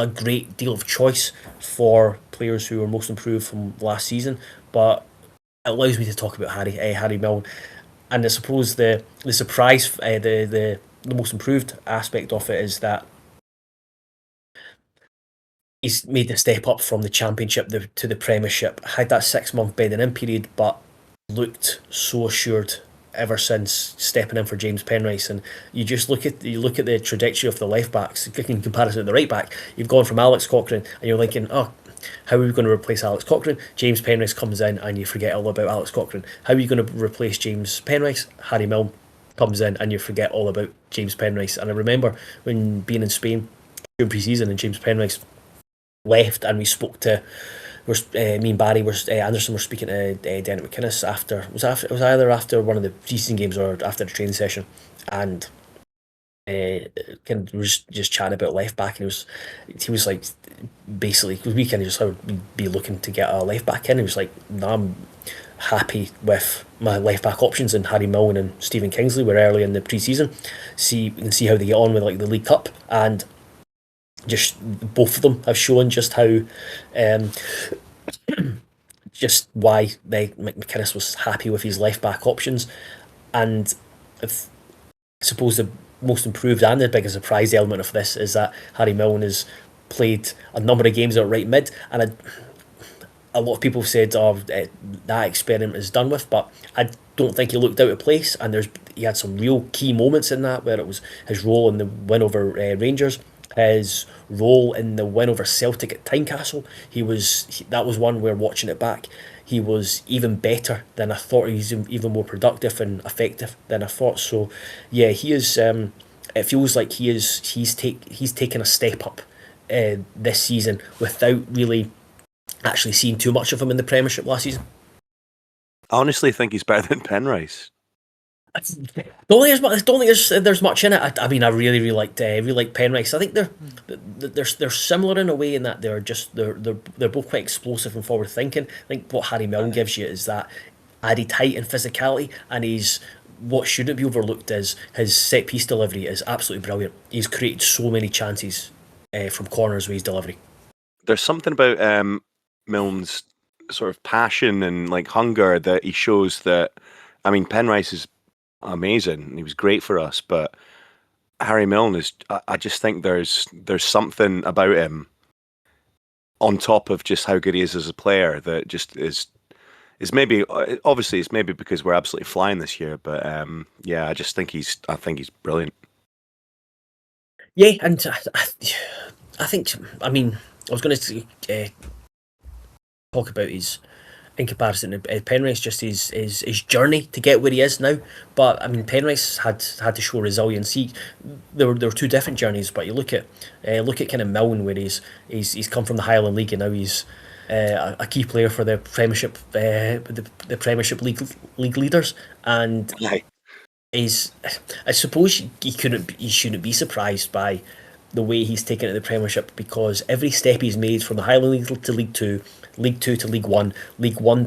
great deal of choice for players who are most improved from last season, but it allows me to talk about Harry Milne. And I suppose the surprise, the most improved aspect of it is that he's made the step up from the Championship to the Premiership. Had that 6-month bedding in period, but looked so assured ever since stepping in for James Penrice. And you look at the trajectory of the left backs in comparison to the right back. You've gone from Alex Cochrane, and you're thinking, oh, how are we going to replace Alex Cochrane? James Penrice comes in, and you forget all about Alex Cochrane. How are you going to replace James Penrice? Harry Milne comes in, and you forget all about James Penrice. And I remember when being in Spain during pre-season, and James Penrice left, and we spoke to me and Barry Anderson were speaking to Dennis McInnes after it was either after one of the pre-season games or after the training session, and kind of was just chatting about left back, and he was like, basically, because we kind of just thought we'd be looking to get a left back in, and he was like, no, I'm happy with my left back options, and Harry Milne and Stephen Kingsley were early in the pre-season. We can see how they get on with like the League Cup, and just both of them have shown just how just why McInnes was happy with his left back options. And I suppose the most improved and the biggest surprise element of this is that Harry Milne has played a number of games at right mid, and a lot of people have said, that experiment is done with, but I don't think he looked out of place, and he had some real key moments in that, where it was his role in the win over Rangers, his role in the win over Celtic at Tynecastle. That was one where, watching it back, he was even better than I thought. He's even more productive and effective than I thought. So yeah, he is. It feels like he's taken a step up this season without really actually seeing too much of him in the Premiership last season.
I honestly think he's better than Penrice.
Don't think there's much in it. I mean, I really like Penrice. I think they're similar in a way, in that they're both quite explosive and forward thinking. I think what Harry Milne gives you is that added height and physicality, and what shouldn't be overlooked is his set piece delivery is absolutely brilliant. He's created so many chances from corners with his delivery.
There's something about Milne's sort of passion and like hunger that he shows. That I mean, Penrice is amazing and he was great for us, but Harry Milne is. I just think there's something about him on top of just how good he is as a player that just is maybe obviously it's maybe because we're absolutely flying this year, but yeah, I think he's brilliant.
Yeah, and I think, I mean, I was going to talk about his, in comparison to Penrice, just his journey to get where he is now. But I mean, Penrice had to show resilience. There were two different journeys. But you look at kind of Milne, where he's come from the Highland League and now he's a key player for the Premiership, the Premiership League leaders, and
Right.
I suppose he shouldn't be surprised by the way he's taken to the Premiership, because every step he's made from the Highland League to League Two to League One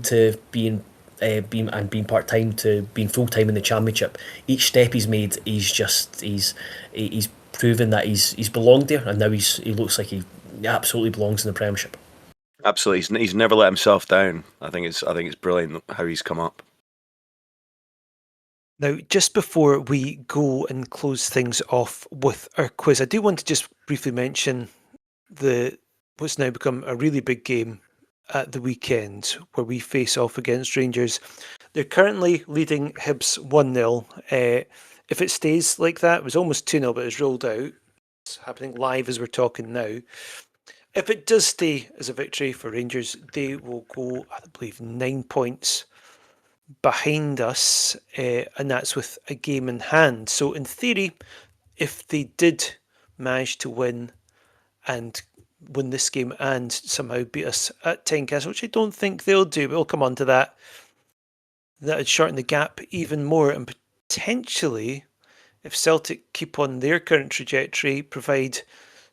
to being part time to being full time in the Championship. Each step he's made, he's proven that he's belonged there, and now he looks like he absolutely belongs in the Premiership.
Absolutely, he's never let himself down. I think it's brilliant how he's come up.
Now, just before we go and close things off with our quiz, I do want to just briefly mention what's now become a really big game at the weekend, where we face off against Rangers. They're currently leading Hibs 1-0. If it stays like that, it was almost 2-0, but it's rolled out. It's happening live as we're talking now. If it does stay as a victory for Rangers, they will go, I believe, 9 points behind us, and that's with a game in hand. So in theory, if they did manage to win this game and somehow beat us at Tynecastle, which I don't think they'll do, but we'll come on to that, that would shorten the gap even more, and potentially, if Celtic keep on their current trajectory, provide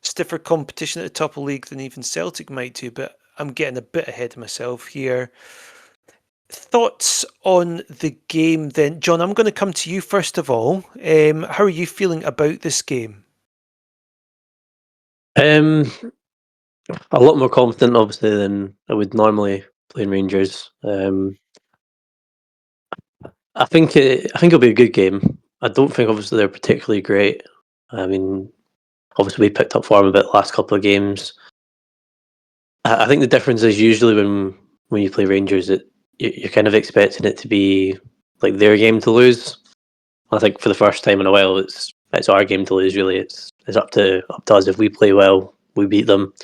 stiffer competition at the top of the league than even Celtic might do. But I'm getting a bit ahead of myself here. Thoughts on the game then? John, I'm going to come to you first of all. How are you feeling about this game?
A lot more confident, obviously, than I would normally playing Rangers. I think it'll be a good game. I don't think obviously they're particularly great. I mean, obviously we picked up form a bit the last couple of games. I think the difference is usually when you play Rangers, you're kind of expecting it to be like their game to lose. I think for the first time in a while, it's our game to lose. Really, it's up to us. If we play well, we beat them.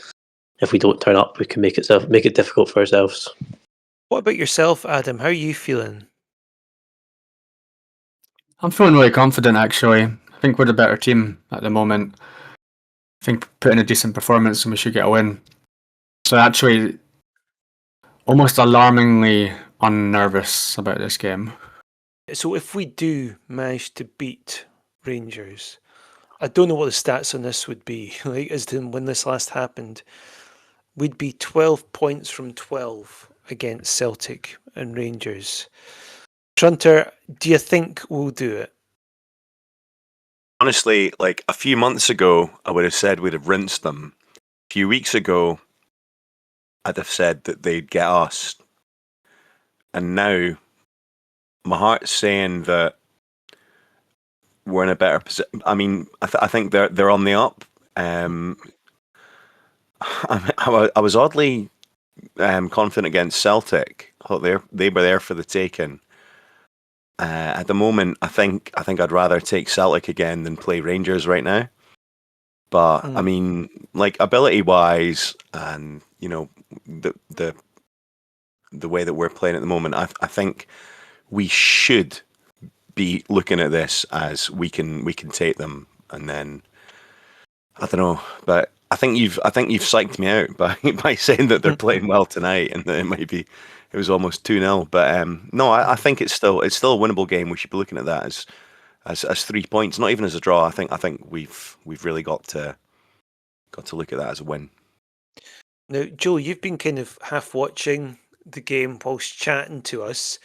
If we don't turn up, we can make it difficult for ourselves.
What about yourself, Adam? How are you feeling?
I'm feeling really confident, actually. I think we're the better team at the moment. I think put in a decent performance and we should get a win. So actually, almost alarmingly unnervous about this game.
So if we do manage to beat Rangers, I don't know what the stats on this would be, like as to when this last happened. We'd be 12 points from 12 against Celtic and Rangers. Trunter, do you think we'll do it?
Honestly, like a few months ago, I would have said we'd have rinsed them. A few weeks ago, I'd have said that they'd get us. And now, my heart's saying that we're in a better position. I mean, I think they're on the up. I was oddly confident against Celtic. I thought they were there for the taking. At the moment, I think I'd rather take Celtic again than play Rangers right now. But I mean, like ability wise, and you know the way that we're playing at the moment, I think we should be looking at this as we can take them, and then I don't know, but I think you've psyched me out by saying that they're playing well tonight, and that it was almost 2-0. But no, I think it's still a winnable game. We should be looking at that as 3 points, not even as a draw. I think we've really got to look at that as a win.
Now, Joe, you've been kind of half watching the game whilst chatting to us.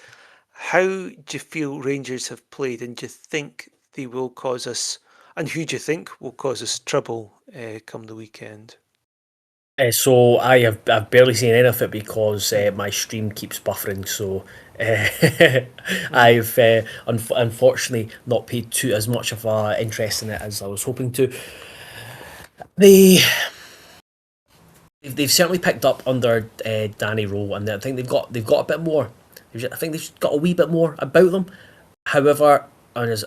How do you feel Rangers have played, and do you think they will cause us And who do you think will cause us trouble come the weekend?
So I've barely seen any of it because my stream keeps buffering. So I've unfortunately not paid too as much of a interest in it as I was hoping to. They've certainly picked up under Danny Rowe, and I think they've got a bit more. I think they've got a wee bit more about them. However, and as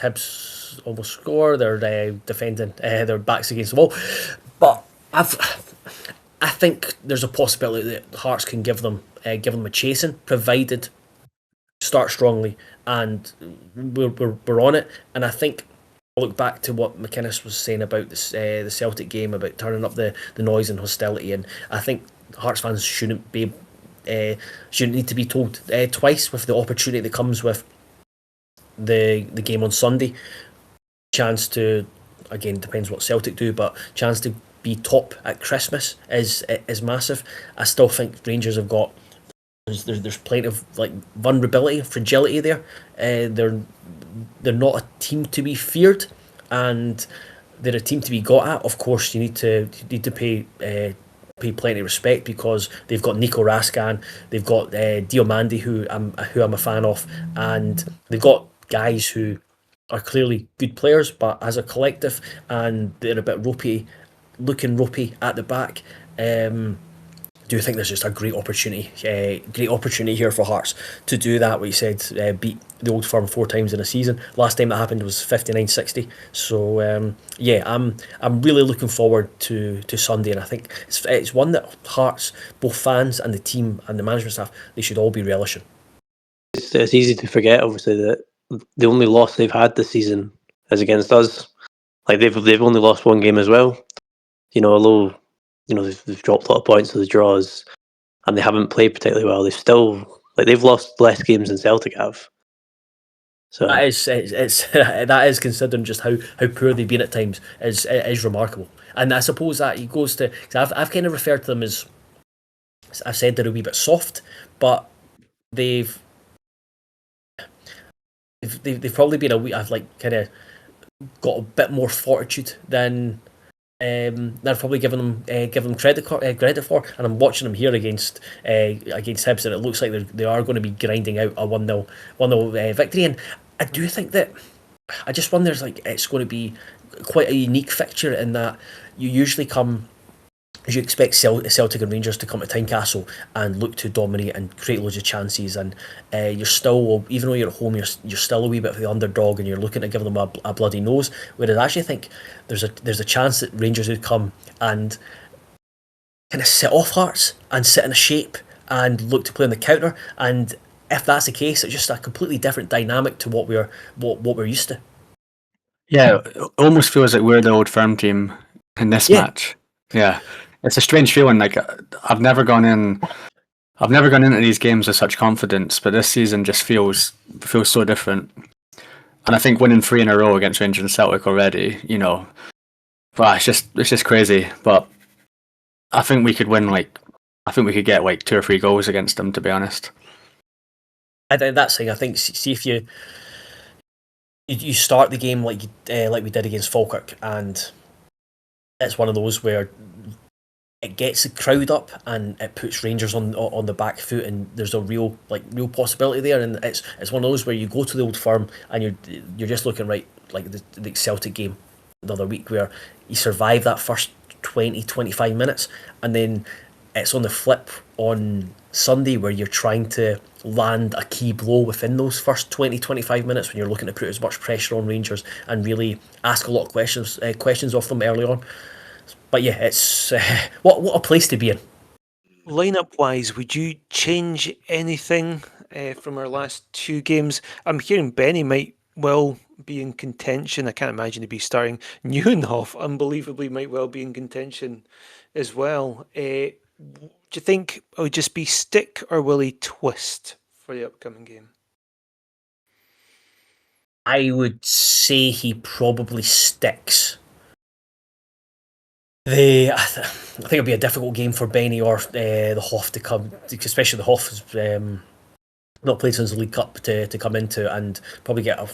Hibs almost score, they're defending their backs against the wall. But I think there's a possibility that Hearts can give them a chasing, provided start strongly and we're on it. And I think I look back to what McInnes was saying about this the Celtic game, about turning up the noise and hostility, and I think Hearts fans shouldn't need to be told twice with the opportunity that comes with the game on Sunday. Chance to, again, depends what Celtic do, but chance to be top at Christmas is massive. I still think Rangers have got there's plenty of like vulnerability, fragility there. They're not a team to be feared, and they're a team to be got at. Of course, you need to pay plenty of respect because they've got Nico Raskan, they've got Diomandi, who I'm a fan of, and they've got guys who are clearly good players, but as a collective, and they're a bit looking ropey at the back. Do think there's just a great opportunity here for Hearts to do that. What you said, beat the Old Firm 4 times in a season. Last time that happened was 59-60. So I'm really looking forward to Sunday, and I think it's one that Hearts, both fans and the team and the management staff, they should all be relishing.
It's easy to forget, obviously, that the only loss they've had this season is against us. Like they've only lost one game as well. Although they've dropped a lot of points to the draws, and they haven't played particularly well. They've lost less games than Celtic have. So
that is considering just how poor they've been at times is remarkable. And I suppose that he goes to, cause I've kind of referred to them as, I've said they're a wee bit soft, but they've probably been I've like kind of got a bit more fortitude than they're probably giving them credit for, and I'm watching them here against Hibs, and it looks like they are going to be grinding out a 1-0 victory. And I do think that, I just wonder, it's going to be quite a unique fixture in that you usually come, as you expect Celtic and Rangers to come to Tynecastle and look to dominate and create loads of chances, and you're still, even though you're at home, you're still a wee bit of the underdog, and you're looking to give them a bloody nose. Whereas I actually think there's a chance that Rangers would come and kind of sit off Hearts and sit in a shape and look to play on the counter. And if that's the case, it's just a completely different dynamic to what we're used to.
Yeah, it almost feels like we're the Old Firm team in this match. Yeah. It's a strange feeling. Like I've never gone into these games with such confidence, but this season just feels so different. And I think winning 3 in a row against Rangers and Celtic already, well, it's just crazy. But I think we could win. I think we could get 2 or 3 goals against them, to be honest.
That's the thing. I think, see if you start the game like we did against Falkirk, and it's one of those where it gets the crowd up and it puts Rangers on the back foot, and there's a real possibility there. And it's one of those where you go to the Old Firm and you're just looking right, like the Celtic game the other week, where you survive that first 20-25 minutes, and then it's on the flip on Sunday where you're trying to land a key blow within those first 20-25 minutes, when you're looking to put as much pressure on Rangers and really ask a lot of questions of them early on. But yeah, it's what a place to be in.
Lineup wise, would you change anything from our last 2 games? I'm hearing Benny might well be in contention. I can't imagine he'd be starting. Neuenhoff, unbelievably, might well be in contention as well. Do you think it would just be stick, or will he twist for the upcoming game?
I would say he probably sticks. I think it'd be a difficult game for Benny or the Hoff to come, especially the Hoff not played since the League Cup to come into, and probably get a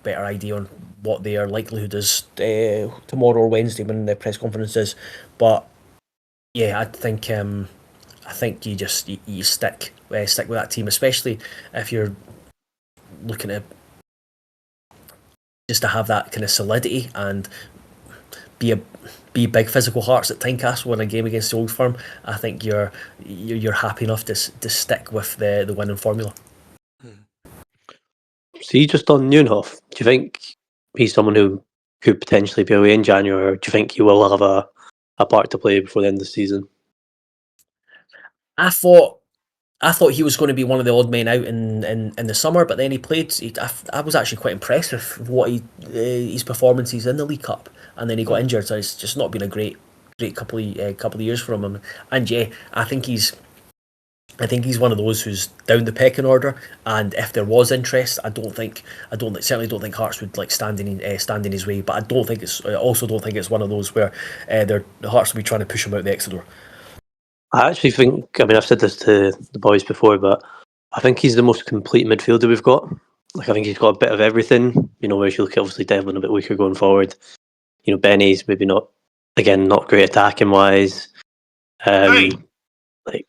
better idea on what their likelihood is tomorrow or Wednesday when the press conference is. But yeah, I think you just you stick with that team, especially if you're looking at just to have that kind of solidity and be big physical Hearts at Tynecastle in a game against the Old Firm. I think you're happy enough to stick with the winning formula.
See, just on Neunhoff, do you think he's someone who could potentially be away in January, or do you think he will have a part to play before the end of the season?
I thought he was going to be one of the odd men out in the summer, but then he played. I was actually quite impressed with what his performances in the League Cup, and then he got injured, so it's just not been a great couple of years for him. And yeah, I think he's one of those who's down the pecking order. And if there was interest, I certainly don't think Hearts would like stand in his way. But I also don't think it's one of those where the Hearts will be trying to push him out the exit door.
I actually think, I mean, I've said this to the boys before, but I think he's the most complete midfielder we've got. Like, I think he's got a bit of everything, whereas you look at obviously Devlin a bit weaker going forward. Benny's maybe not great attacking wise.
Hey!
Like,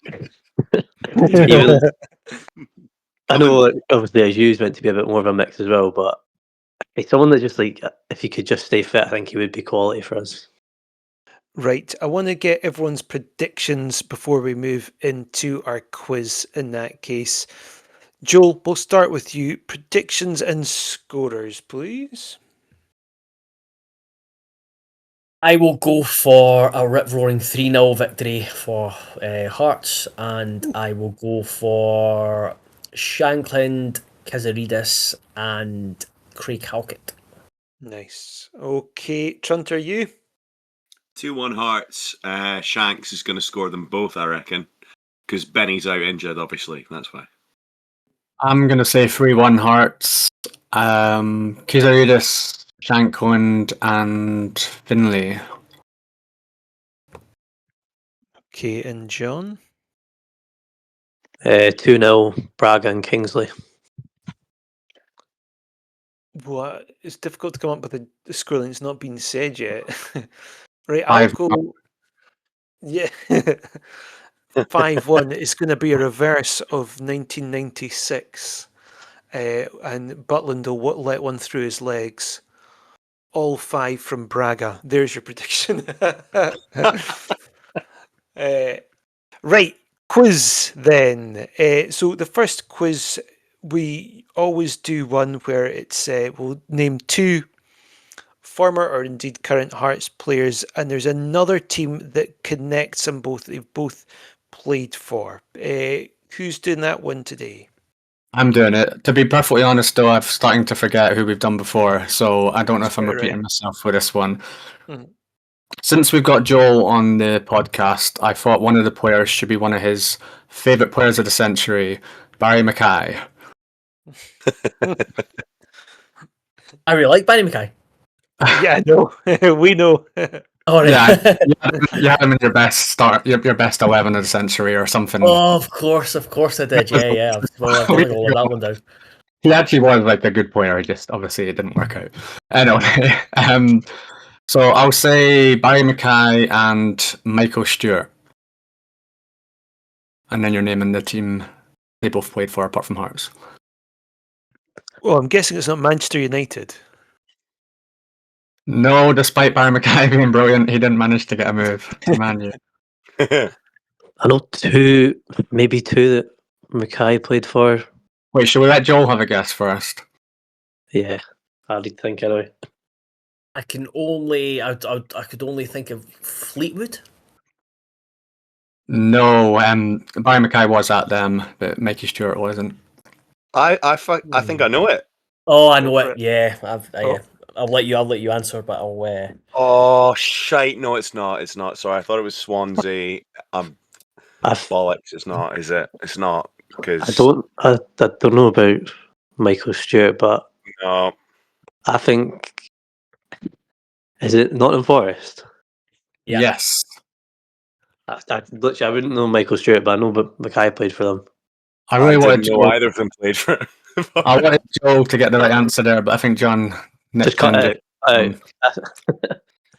even, I know, like, obviously, as you meant to be a bit more of a mix as well, but he's someone that just, like, if he could just stay fit, I think he would be quality for us.
Right, I want to get everyone's predictions before we move into our quiz in that case. Joel, we'll start with you. Predictions and scorers, please.
I will go for a rip-roaring 3-0 victory for Hearts, and I will go for Shankland, Kazaridis, and Craig Halkett.
Nice. Okay, Trunter, you?
2-1 Hearts. Shanks is going to score them both, I reckon. Because Benny's out injured, obviously. That's why.
I'm going to say 3-1 Hearts. Kizaridis, Shankland, and Finlay.
Okay, and John?
2-0 Braga and Kingsley.
Well, it's difficult to come up with a scoreline that's not been said yet. Right, I'll go. Yeah. 5-1 is going to be a reverse of 1996. And Butland will let one through his legs. All 5 from Braga. There's your prediction. Right, quiz then. So the first quiz, we always do one where it's we'll name 2 former or indeed current Hearts players, and there's another team that connects them both. They've both played for. Who's doing that one today?
I'm doing it. To be perfectly honest, though, I'm starting to forget who we've done before, so I don't know if I'm repeating myself with this one.
Mhm.
Since we've got Joel on the podcast, I thought one of the players should be one of his favourite players of the century, Barry Mackay.
I really like Barry Mackay.
Yeah, I know. We know.
Oh, right.
Yeah, you had him in your best start, your best 11 of the century or something.
Oh, of course I did. Yeah. Well, I've definitely got that one down.
He actually was like a good player. Just obviously it didn't work out. Anyway, so I'll say Barry Mackay and Michael Stewart, and then you're naming the team they both played for apart from Hearts.
Well, I'm guessing it's not Manchester United.
No, despite Barry Mackay being brilliant, he didn't manage to get a move to Man U.
I know 2 that Mackay played for.
Wait, should we let Joel have a guess first?
Yeah, I did think anyway.
I could only think of Fleetwood.
No, Barry Mackay was at them, but Mikey Stewart wasn't.
I think I know it.
Oh, I know
Go for
it. Yeah, I'll let you answer, but I'll.
Oh, shite. No, it's not. It's not. Sorry, I thought it was Swansea. Bollocks. It's not, is it? It's not. Because
I don't know about Michael Stewart, but
no.
I think, is it Nottingham Forest?
Yeah.
Yes.
I wouldn't know Michael Stewart, but I know Mackay played for them.
I
I
really
didn't
wanted
know
Joel,
either of them played for.
I wanted Joel to get the right answer there, but I think John
Just
nipped
cut
in.
it out.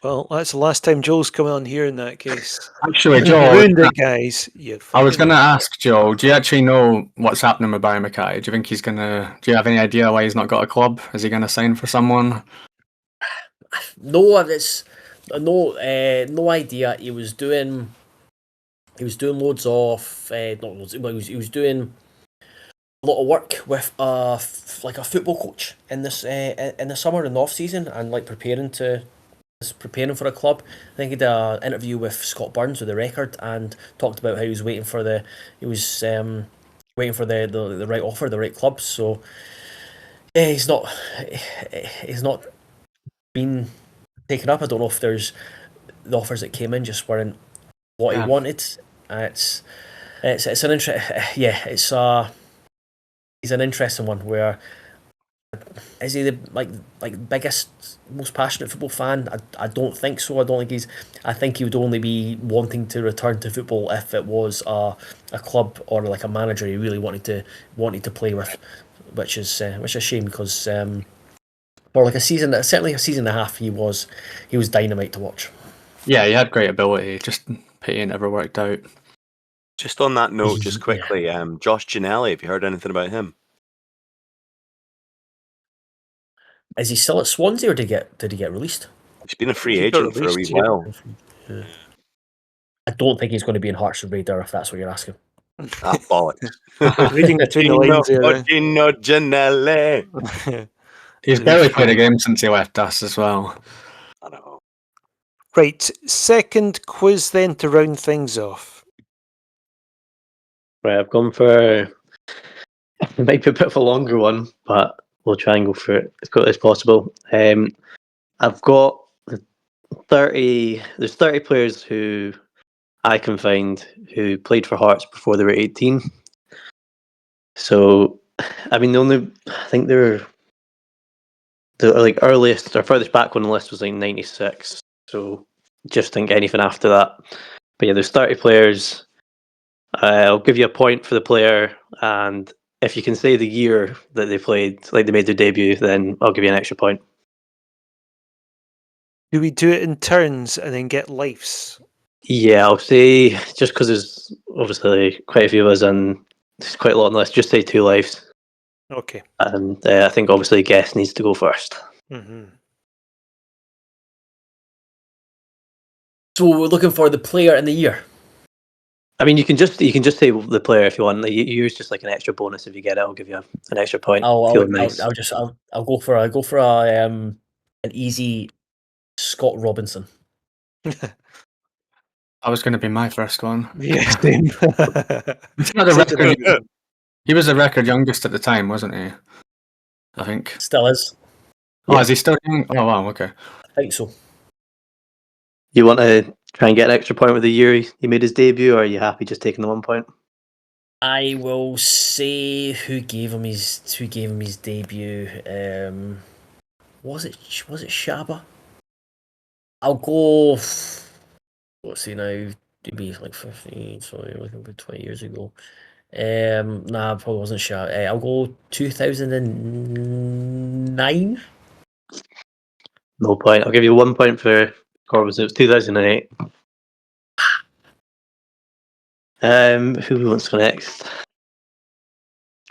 Well, that's the last time Joel's coming on here in that case.
Actually,
You
Joel,
ruined it, guys. You
I was
fucking-
going to ask Joel, do you actually know what's happening with Barry Mackay? Do you think he's going to... Do you have any idea why he's not got a club? Is he going to sign for someone?
No, it's no idea. He was doing loads of not loads. Well, he was doing a lot of work with like a football coach in the summer and off season, and like preparing for a club. I think he did an interview with Scott Burns with the Record and talked about how he was waiting for the right offer, the right club. So yeah, he's not been taken up. I don't know if there's the offers that came in just weren't what he
Yeah.
wanted. It's an yeah, he's an interesting one. Where is he the biggest, most passionate football fan? I don't think so. I think he would only be wanting to return to football if it was a club or like a manager he really wanted to play with, which is a shame because for like a season, certainly a season and a half, he was dynamite to watch.
Yeah, he had great ability. Just pity it never worked out.
Just on that note, just quickly, Josh Ginnelly, have you heard anything about him?
Is he still at Swansea or did he get released?
He's been a free
He got
agent for a wee
released, yeah.
while.
Yeah. I don't think he's going to be in Hearts of Raider if that's what you're asking.
Ah, bollocks.
Reading between the lines there.
Gino Ginnelli.
He's barely played a game since he left us as well.
I know.
Right, second quiz then to round things off.
Right, I've gone for... It might be a bit of a longer one, but we'll try and go for it as quickly as possible. I've got 30... There's 30 players who I can find who played for Hearts before they were 18. So, I mean, I think the like earliest or furthest back on the list was like 96. So, just think anything after that. But yeah, there's 30 players. I'll give you a point for the player, and if you can say the year that they played, like they made their debut, then I'll give you an extra point.
Do we do it in turns and then get lives?
Yeah, I'll say, just because there's obviously quite a few of us and there's quite a lot on the list, just say 2 lives.
Okay.
And I think obviously Guest needs to go first.
Mm-hmm.
So we're looking for the player and the year.
I mean, you can just say the player if you want. Like, you use just like an extra bonus if you get it. I'll give you an extra point. Feel nice.
I'll go for an easy Scott Robinson.
That was going to be my first one.
Yeah, same.
He's not the record, he was the record youngest at the time, wasn't he? I think.
Still is.
Oh, is he still young? Oh, wow, okay.
I think so.
You want to try and get an extra point with the year he made his debut, or are you happy just taking the 1 point?
I will say who gave him his debut. Was it Shaba? I'll go. What's he now? Maybe like 15. So you're looking for 20 years ago. Nah, probably wasn't Shaba. I'll go 2009.
No point. I'll give you 1 point for Corbin. It was 2008. Who wants to go next?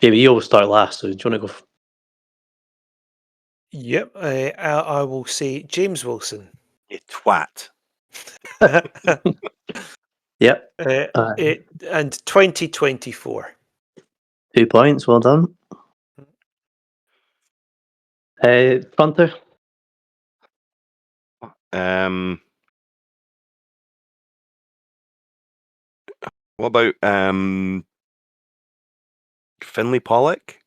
Yeah, but you always start last, so do you want to go?
Yep, I will say James Wilson.
You twat.
Yep.
And 2024.
2 points. Well done. Punter.
What about Finlay Pollock?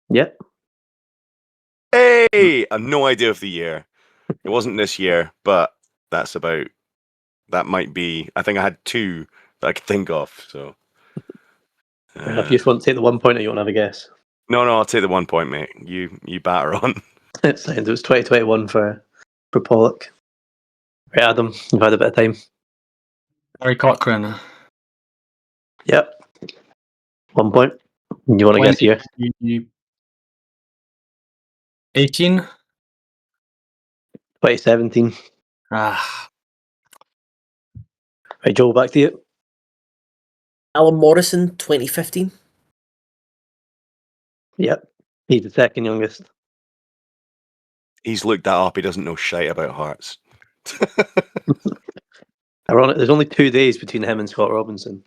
Yep.
Hey, I've no idea of the year. It wasn't this year, but that might be. I think I had 2 that I could think of. So,
If you just want to take the 1 point, or you want to have a guess?
no, I'll take the 1 point, mate. You batter on.
It was 2021 for Pollock. Right, Adam, you've had a bit of time.
Harry Cochrane.
Yep. 1 point. You want to guess here?
18?
2017.
Ah,
Right, Joel, back to you.
Alan Morrison, 2015.
Yep. He's the second youngest.
He's looked that up. He doesn't know shite about Hearts.
Ironic, there's only 2 days between him and Scott Robinson.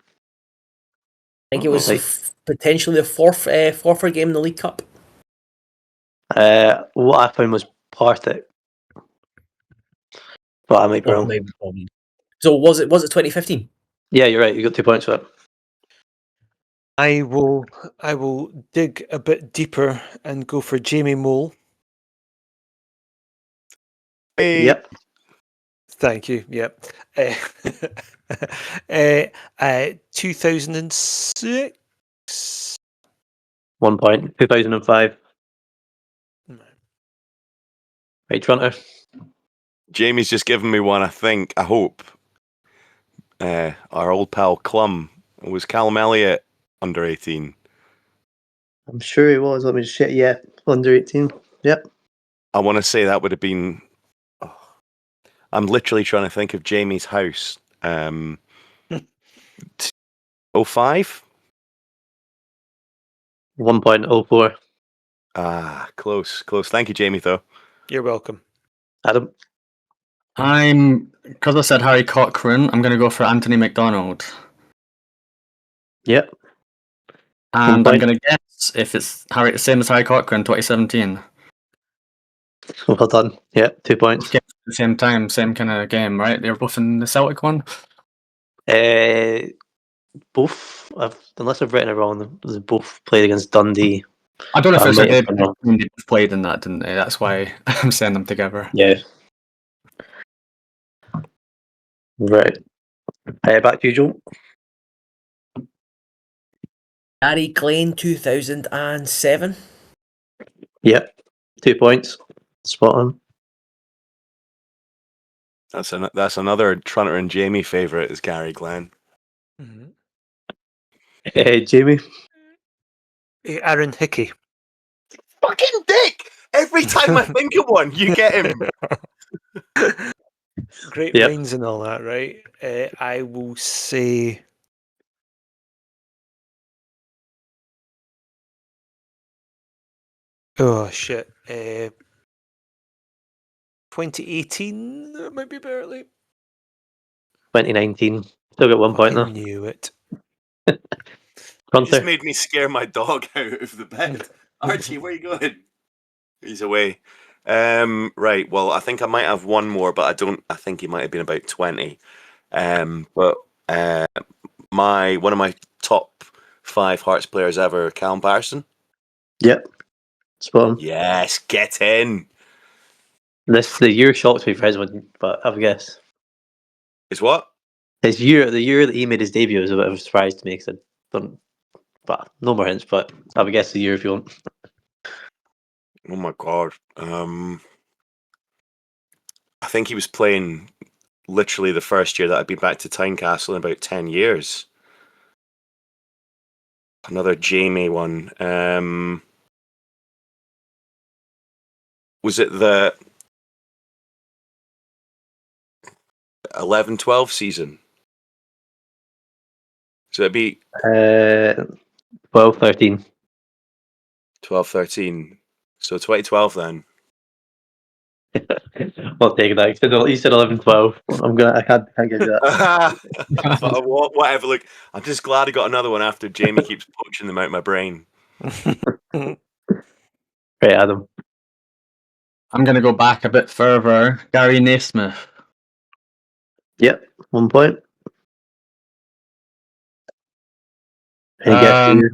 I think it was
Right.
potentially the fourth game in the League Cup.
What I found was Partick. But I might be
Oh,
wrong.
maybe. So was it 2015?
Yeah, you're right. You got 2 points for it.
I will dig a bit deeper and go for Jamie Mole.
Hey,
Yep.
Thank you. Yep. 2006.
1 point. 2005. Right, Toronto.
Jamie's just given me one, I think. I hope. Our old pal Clum. Was Callum Elliott under 18?
I'm sure he was. Let me just check. Yeah, under 18. Yep.
I want to say that would have been... I'm literally trying to think of Jamie's house. 05?
1.04.
Ah, close. Thank you, Jamie, though.
You're welcome.
Adam.
because I said Harry Cochrane, I'm going to go for Anthony McDonald.
Yep.
And I'm
point.
going to guess if it's same as Harry Cochrane, 2017.
Well done. Yep, 2 points.
At the same time, same kind of game, right? They were both in the Celtic one.
Both, unless I've written it wrong, they both played against Dundee.
I don't know if
I
it's
might
like
have
they
done wrong.
both played in that, didn't they? That's why I'm saying them together.
Yeah. Right. Back to you, Joel.
Gary Glenn, 2007.
Yep. 2 points. Spot on.
That's another Trunter and Jamie favourite is Gary Glenn.
Mhm.
Jamie.
Aaron Hickey.
Fucking dick! Every time I think of one, you get him.
Great
Yep.
minds and all that, right? I will say. Oh shit! 2018. That might be barely.
2019. Still got 1 point
Fucking
though.
knew it.
You just
Hunter.
made me scare my dog out of the bed. Archie, where you going? He's away. Right. Well, I think I might have one more, but I don't. I think he might have been about 20. But one of my top 5 Hearts players ever, Callum Patterson.
Yep. Spot on.
Yes, get in.
The year shocks me for his one, but have a guess.
Is what?
The year that he made his debut was a bit of a surprise to me because I don't. But no more hints. But have a guess the year if you want.
Oh my god. I think he was playing literally the first year that I'd been back to Tynecastle in about 10 years. Another Jamie one. Was it the 11-12 season? So it'd be
12, 13.
12-13. So 2012 then.
Well, take that. You said 11, 12. I can't give you that.
But whatever. Look, I'm just glad I got another one after Jamie keeps poaching them out of my brain.
Right, Adam.
I'm going to go back a bit further. Gary Naismith.
Yep, 1 point. Any guess for you?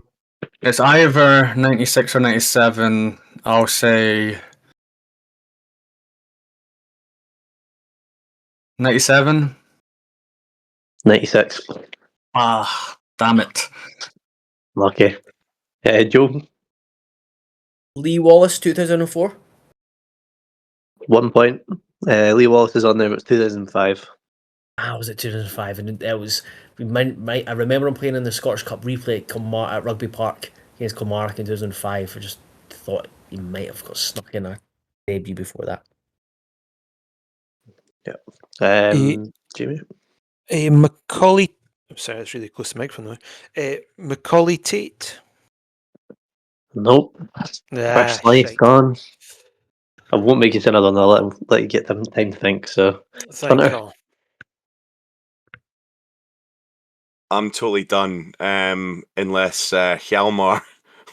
It's either 96 or 97. I'll say 97.
96.
Ah, damn it.
Lucky. Joe,
Lee Wallace, 2004.
1 point. Lee Wallace is on there, but it's 2005.
Was it 2005? And it was. I remember him playing in the Scottish Cup replay at Rugby Park against Kilmarnock in 2005. I just thought he might have got snuck in a debut before that.
Jamie?
Macaulay. I'm sorry, it's really close to the microphone now. Macaulay Tate.
Nope. First life
Shite.
gone. I won't make you say another one. I'll let you get them time to think. So,
Thank
Hunter?
you.
I'm totally done. Unless Hjalmar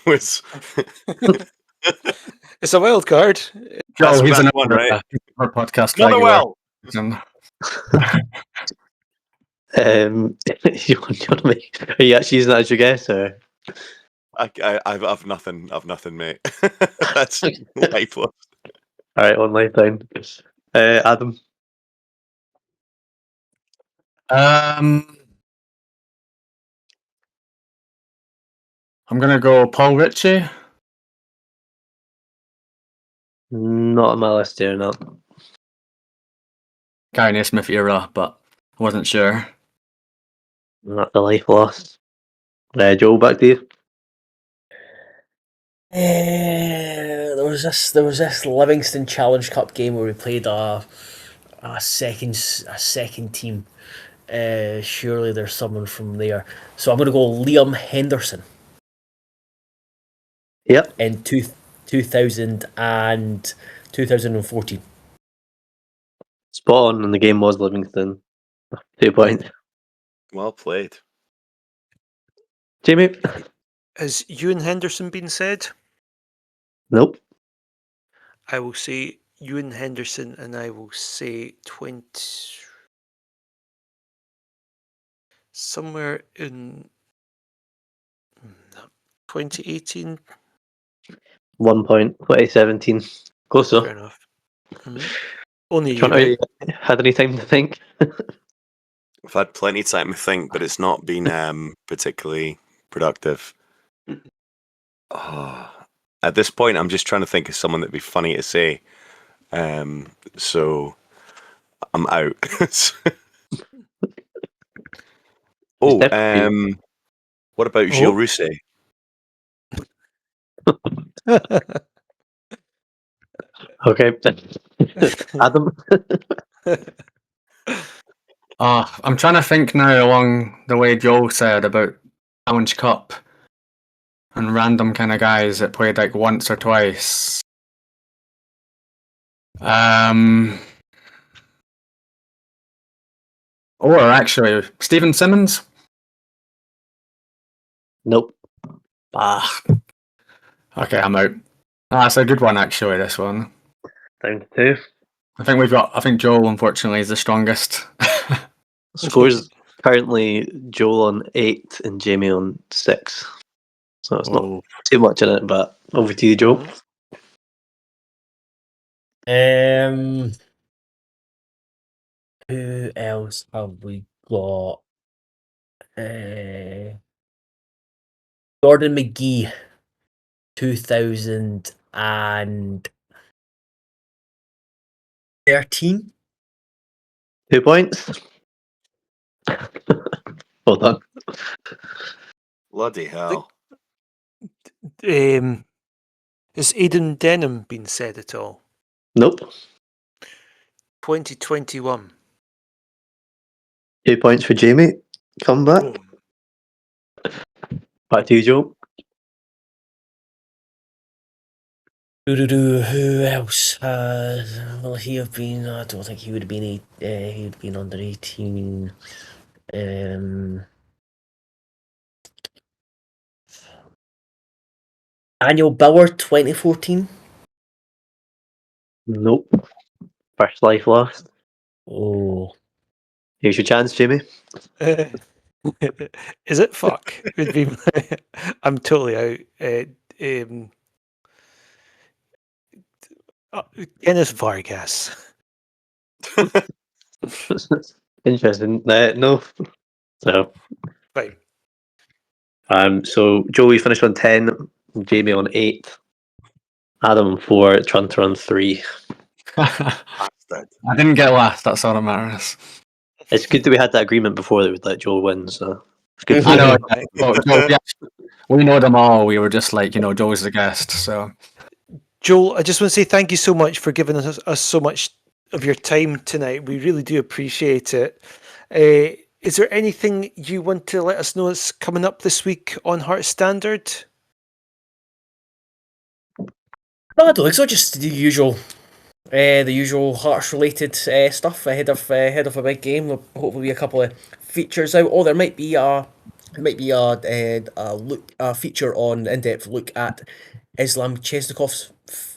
was.
It's a wild card.
Joel,
That's
he's
the
an
one, right?
our podcast
Not
regular.
Noel.
You want to make? Are you actually using that as your guess, or?
I've nothing. I've nothing, mate. That's lifeless.
All right, one life down. Adam.
I'm gonna go Paul Ritchie.
Not on my list here, no.
Gary Naismith era, but I wasn't sure.
Not the life lost. Joel, back to you.
There was this Livingston Challenge Cup game where we played a second team. Surely there's someone from there. So I'm gonna go Liam Henderson
Yep.
in 2014.
Spot on, and the game was Livingston. 2 points.
Well played.
Jamie?
Has Ewan Henderson been said?
Nope.
I will say Ewan Henderson, and I will say 20. Somewhere in 2018.
1 point. 2017. Close
Fair
though.
enough. Mhm. Only you,
Hunter,
right?
had any time to think?
I've had plenty of time to think, but it's not been particularly productive. At this point, I'm just trying to think of someone that'd be funny to say. So I'm out. What about Gilles Rousset?
Okay. Adam?
I'm trying to think now along the way Joel said about Challenge Cup and random kind of guys that played like once or twice. Or actually, Stephen Simmons.
Nope.
Okay, I'm out. That's a good one, actually. This one.
Down to 2.
I think Joel, unfortunately, is the strongest.
Scores currently Joel on 8 and Jamie on 6. So it's not too much in it, but over to you, Joel.
Who else have we got? Gordon McGee, 2013.
2 points. Well done.
Bloody hell.
Has Aidan Denham been said at all?
Nope.
2021.
2 points for Jamie. Come back. Back to you, Joel.
Who else? Will he have been? I don't think he would have been. He'd been under 18. Daniel Bauer, 2014.
Nope. First life lost.
Oh.
Here's your chance, Jamie.
Is it fuck? Would be I'm totally out. Kenneth Vargas.
Interesting. No. So.
Fine.
So Joey finished on 10, Jamie on 8, Adam on 4, Trunter on 3.
I didn't get last. That's all that matters.
It's good that we had that agreement before that we'd let Joel win. So it's good.
I know. Well, Joe, yeah, we know them all. We were just like, Joe's the guest. So
Joel, I just want to say thank you so much for giving us so much of your time tonight. We really do appreciate it. Is there anything you want to let us know is coming up this week on Heart Standard?
No, I don't think so. Just the usual Hearts-related stuff ahead of a big game. There'll hopefully be a couple of features out. Oh, there might be a feature on in-depth look at Islam Chesnikov's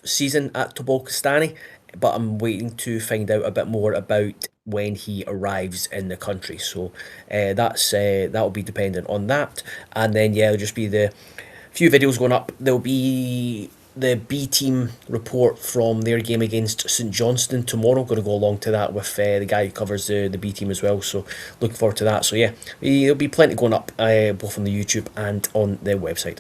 season at Tobolkastani, but I'm waiting to find out a bit more about when he arrives in the country. So that'll be dependent on that, and then it'll just be the few videos going up. There'll be the B team report from their game against St Johnstone tomorrow. Going to go along to that with the guy who covers the B team as well. So looking forward to that. So there'll be plenty going up both on the YouTube and on the website.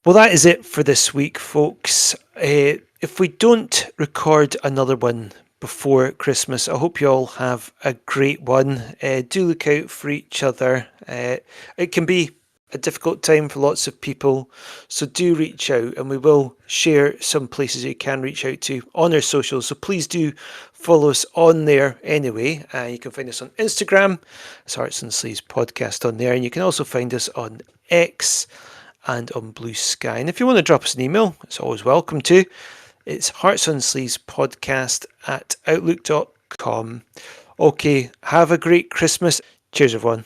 Well, that is it for this week, folks. If we don't record another one before Christmas, I hope you all have a great one. Do look out for each other. It can be a difficult time for lots of people, so do reach out, and we will share some places you can reach out to on our socials, so please do follow us on there anyway. You can find us on Instagram, it's Hearts and Sleeves Podcast on there, and you can also find us on X and on Blue Sky. And if you want to drop us an email, it's always welcome to. It's heartsonsleevespodcast@outlook.com. Okay, have a great Christmas. Cheers, everyone.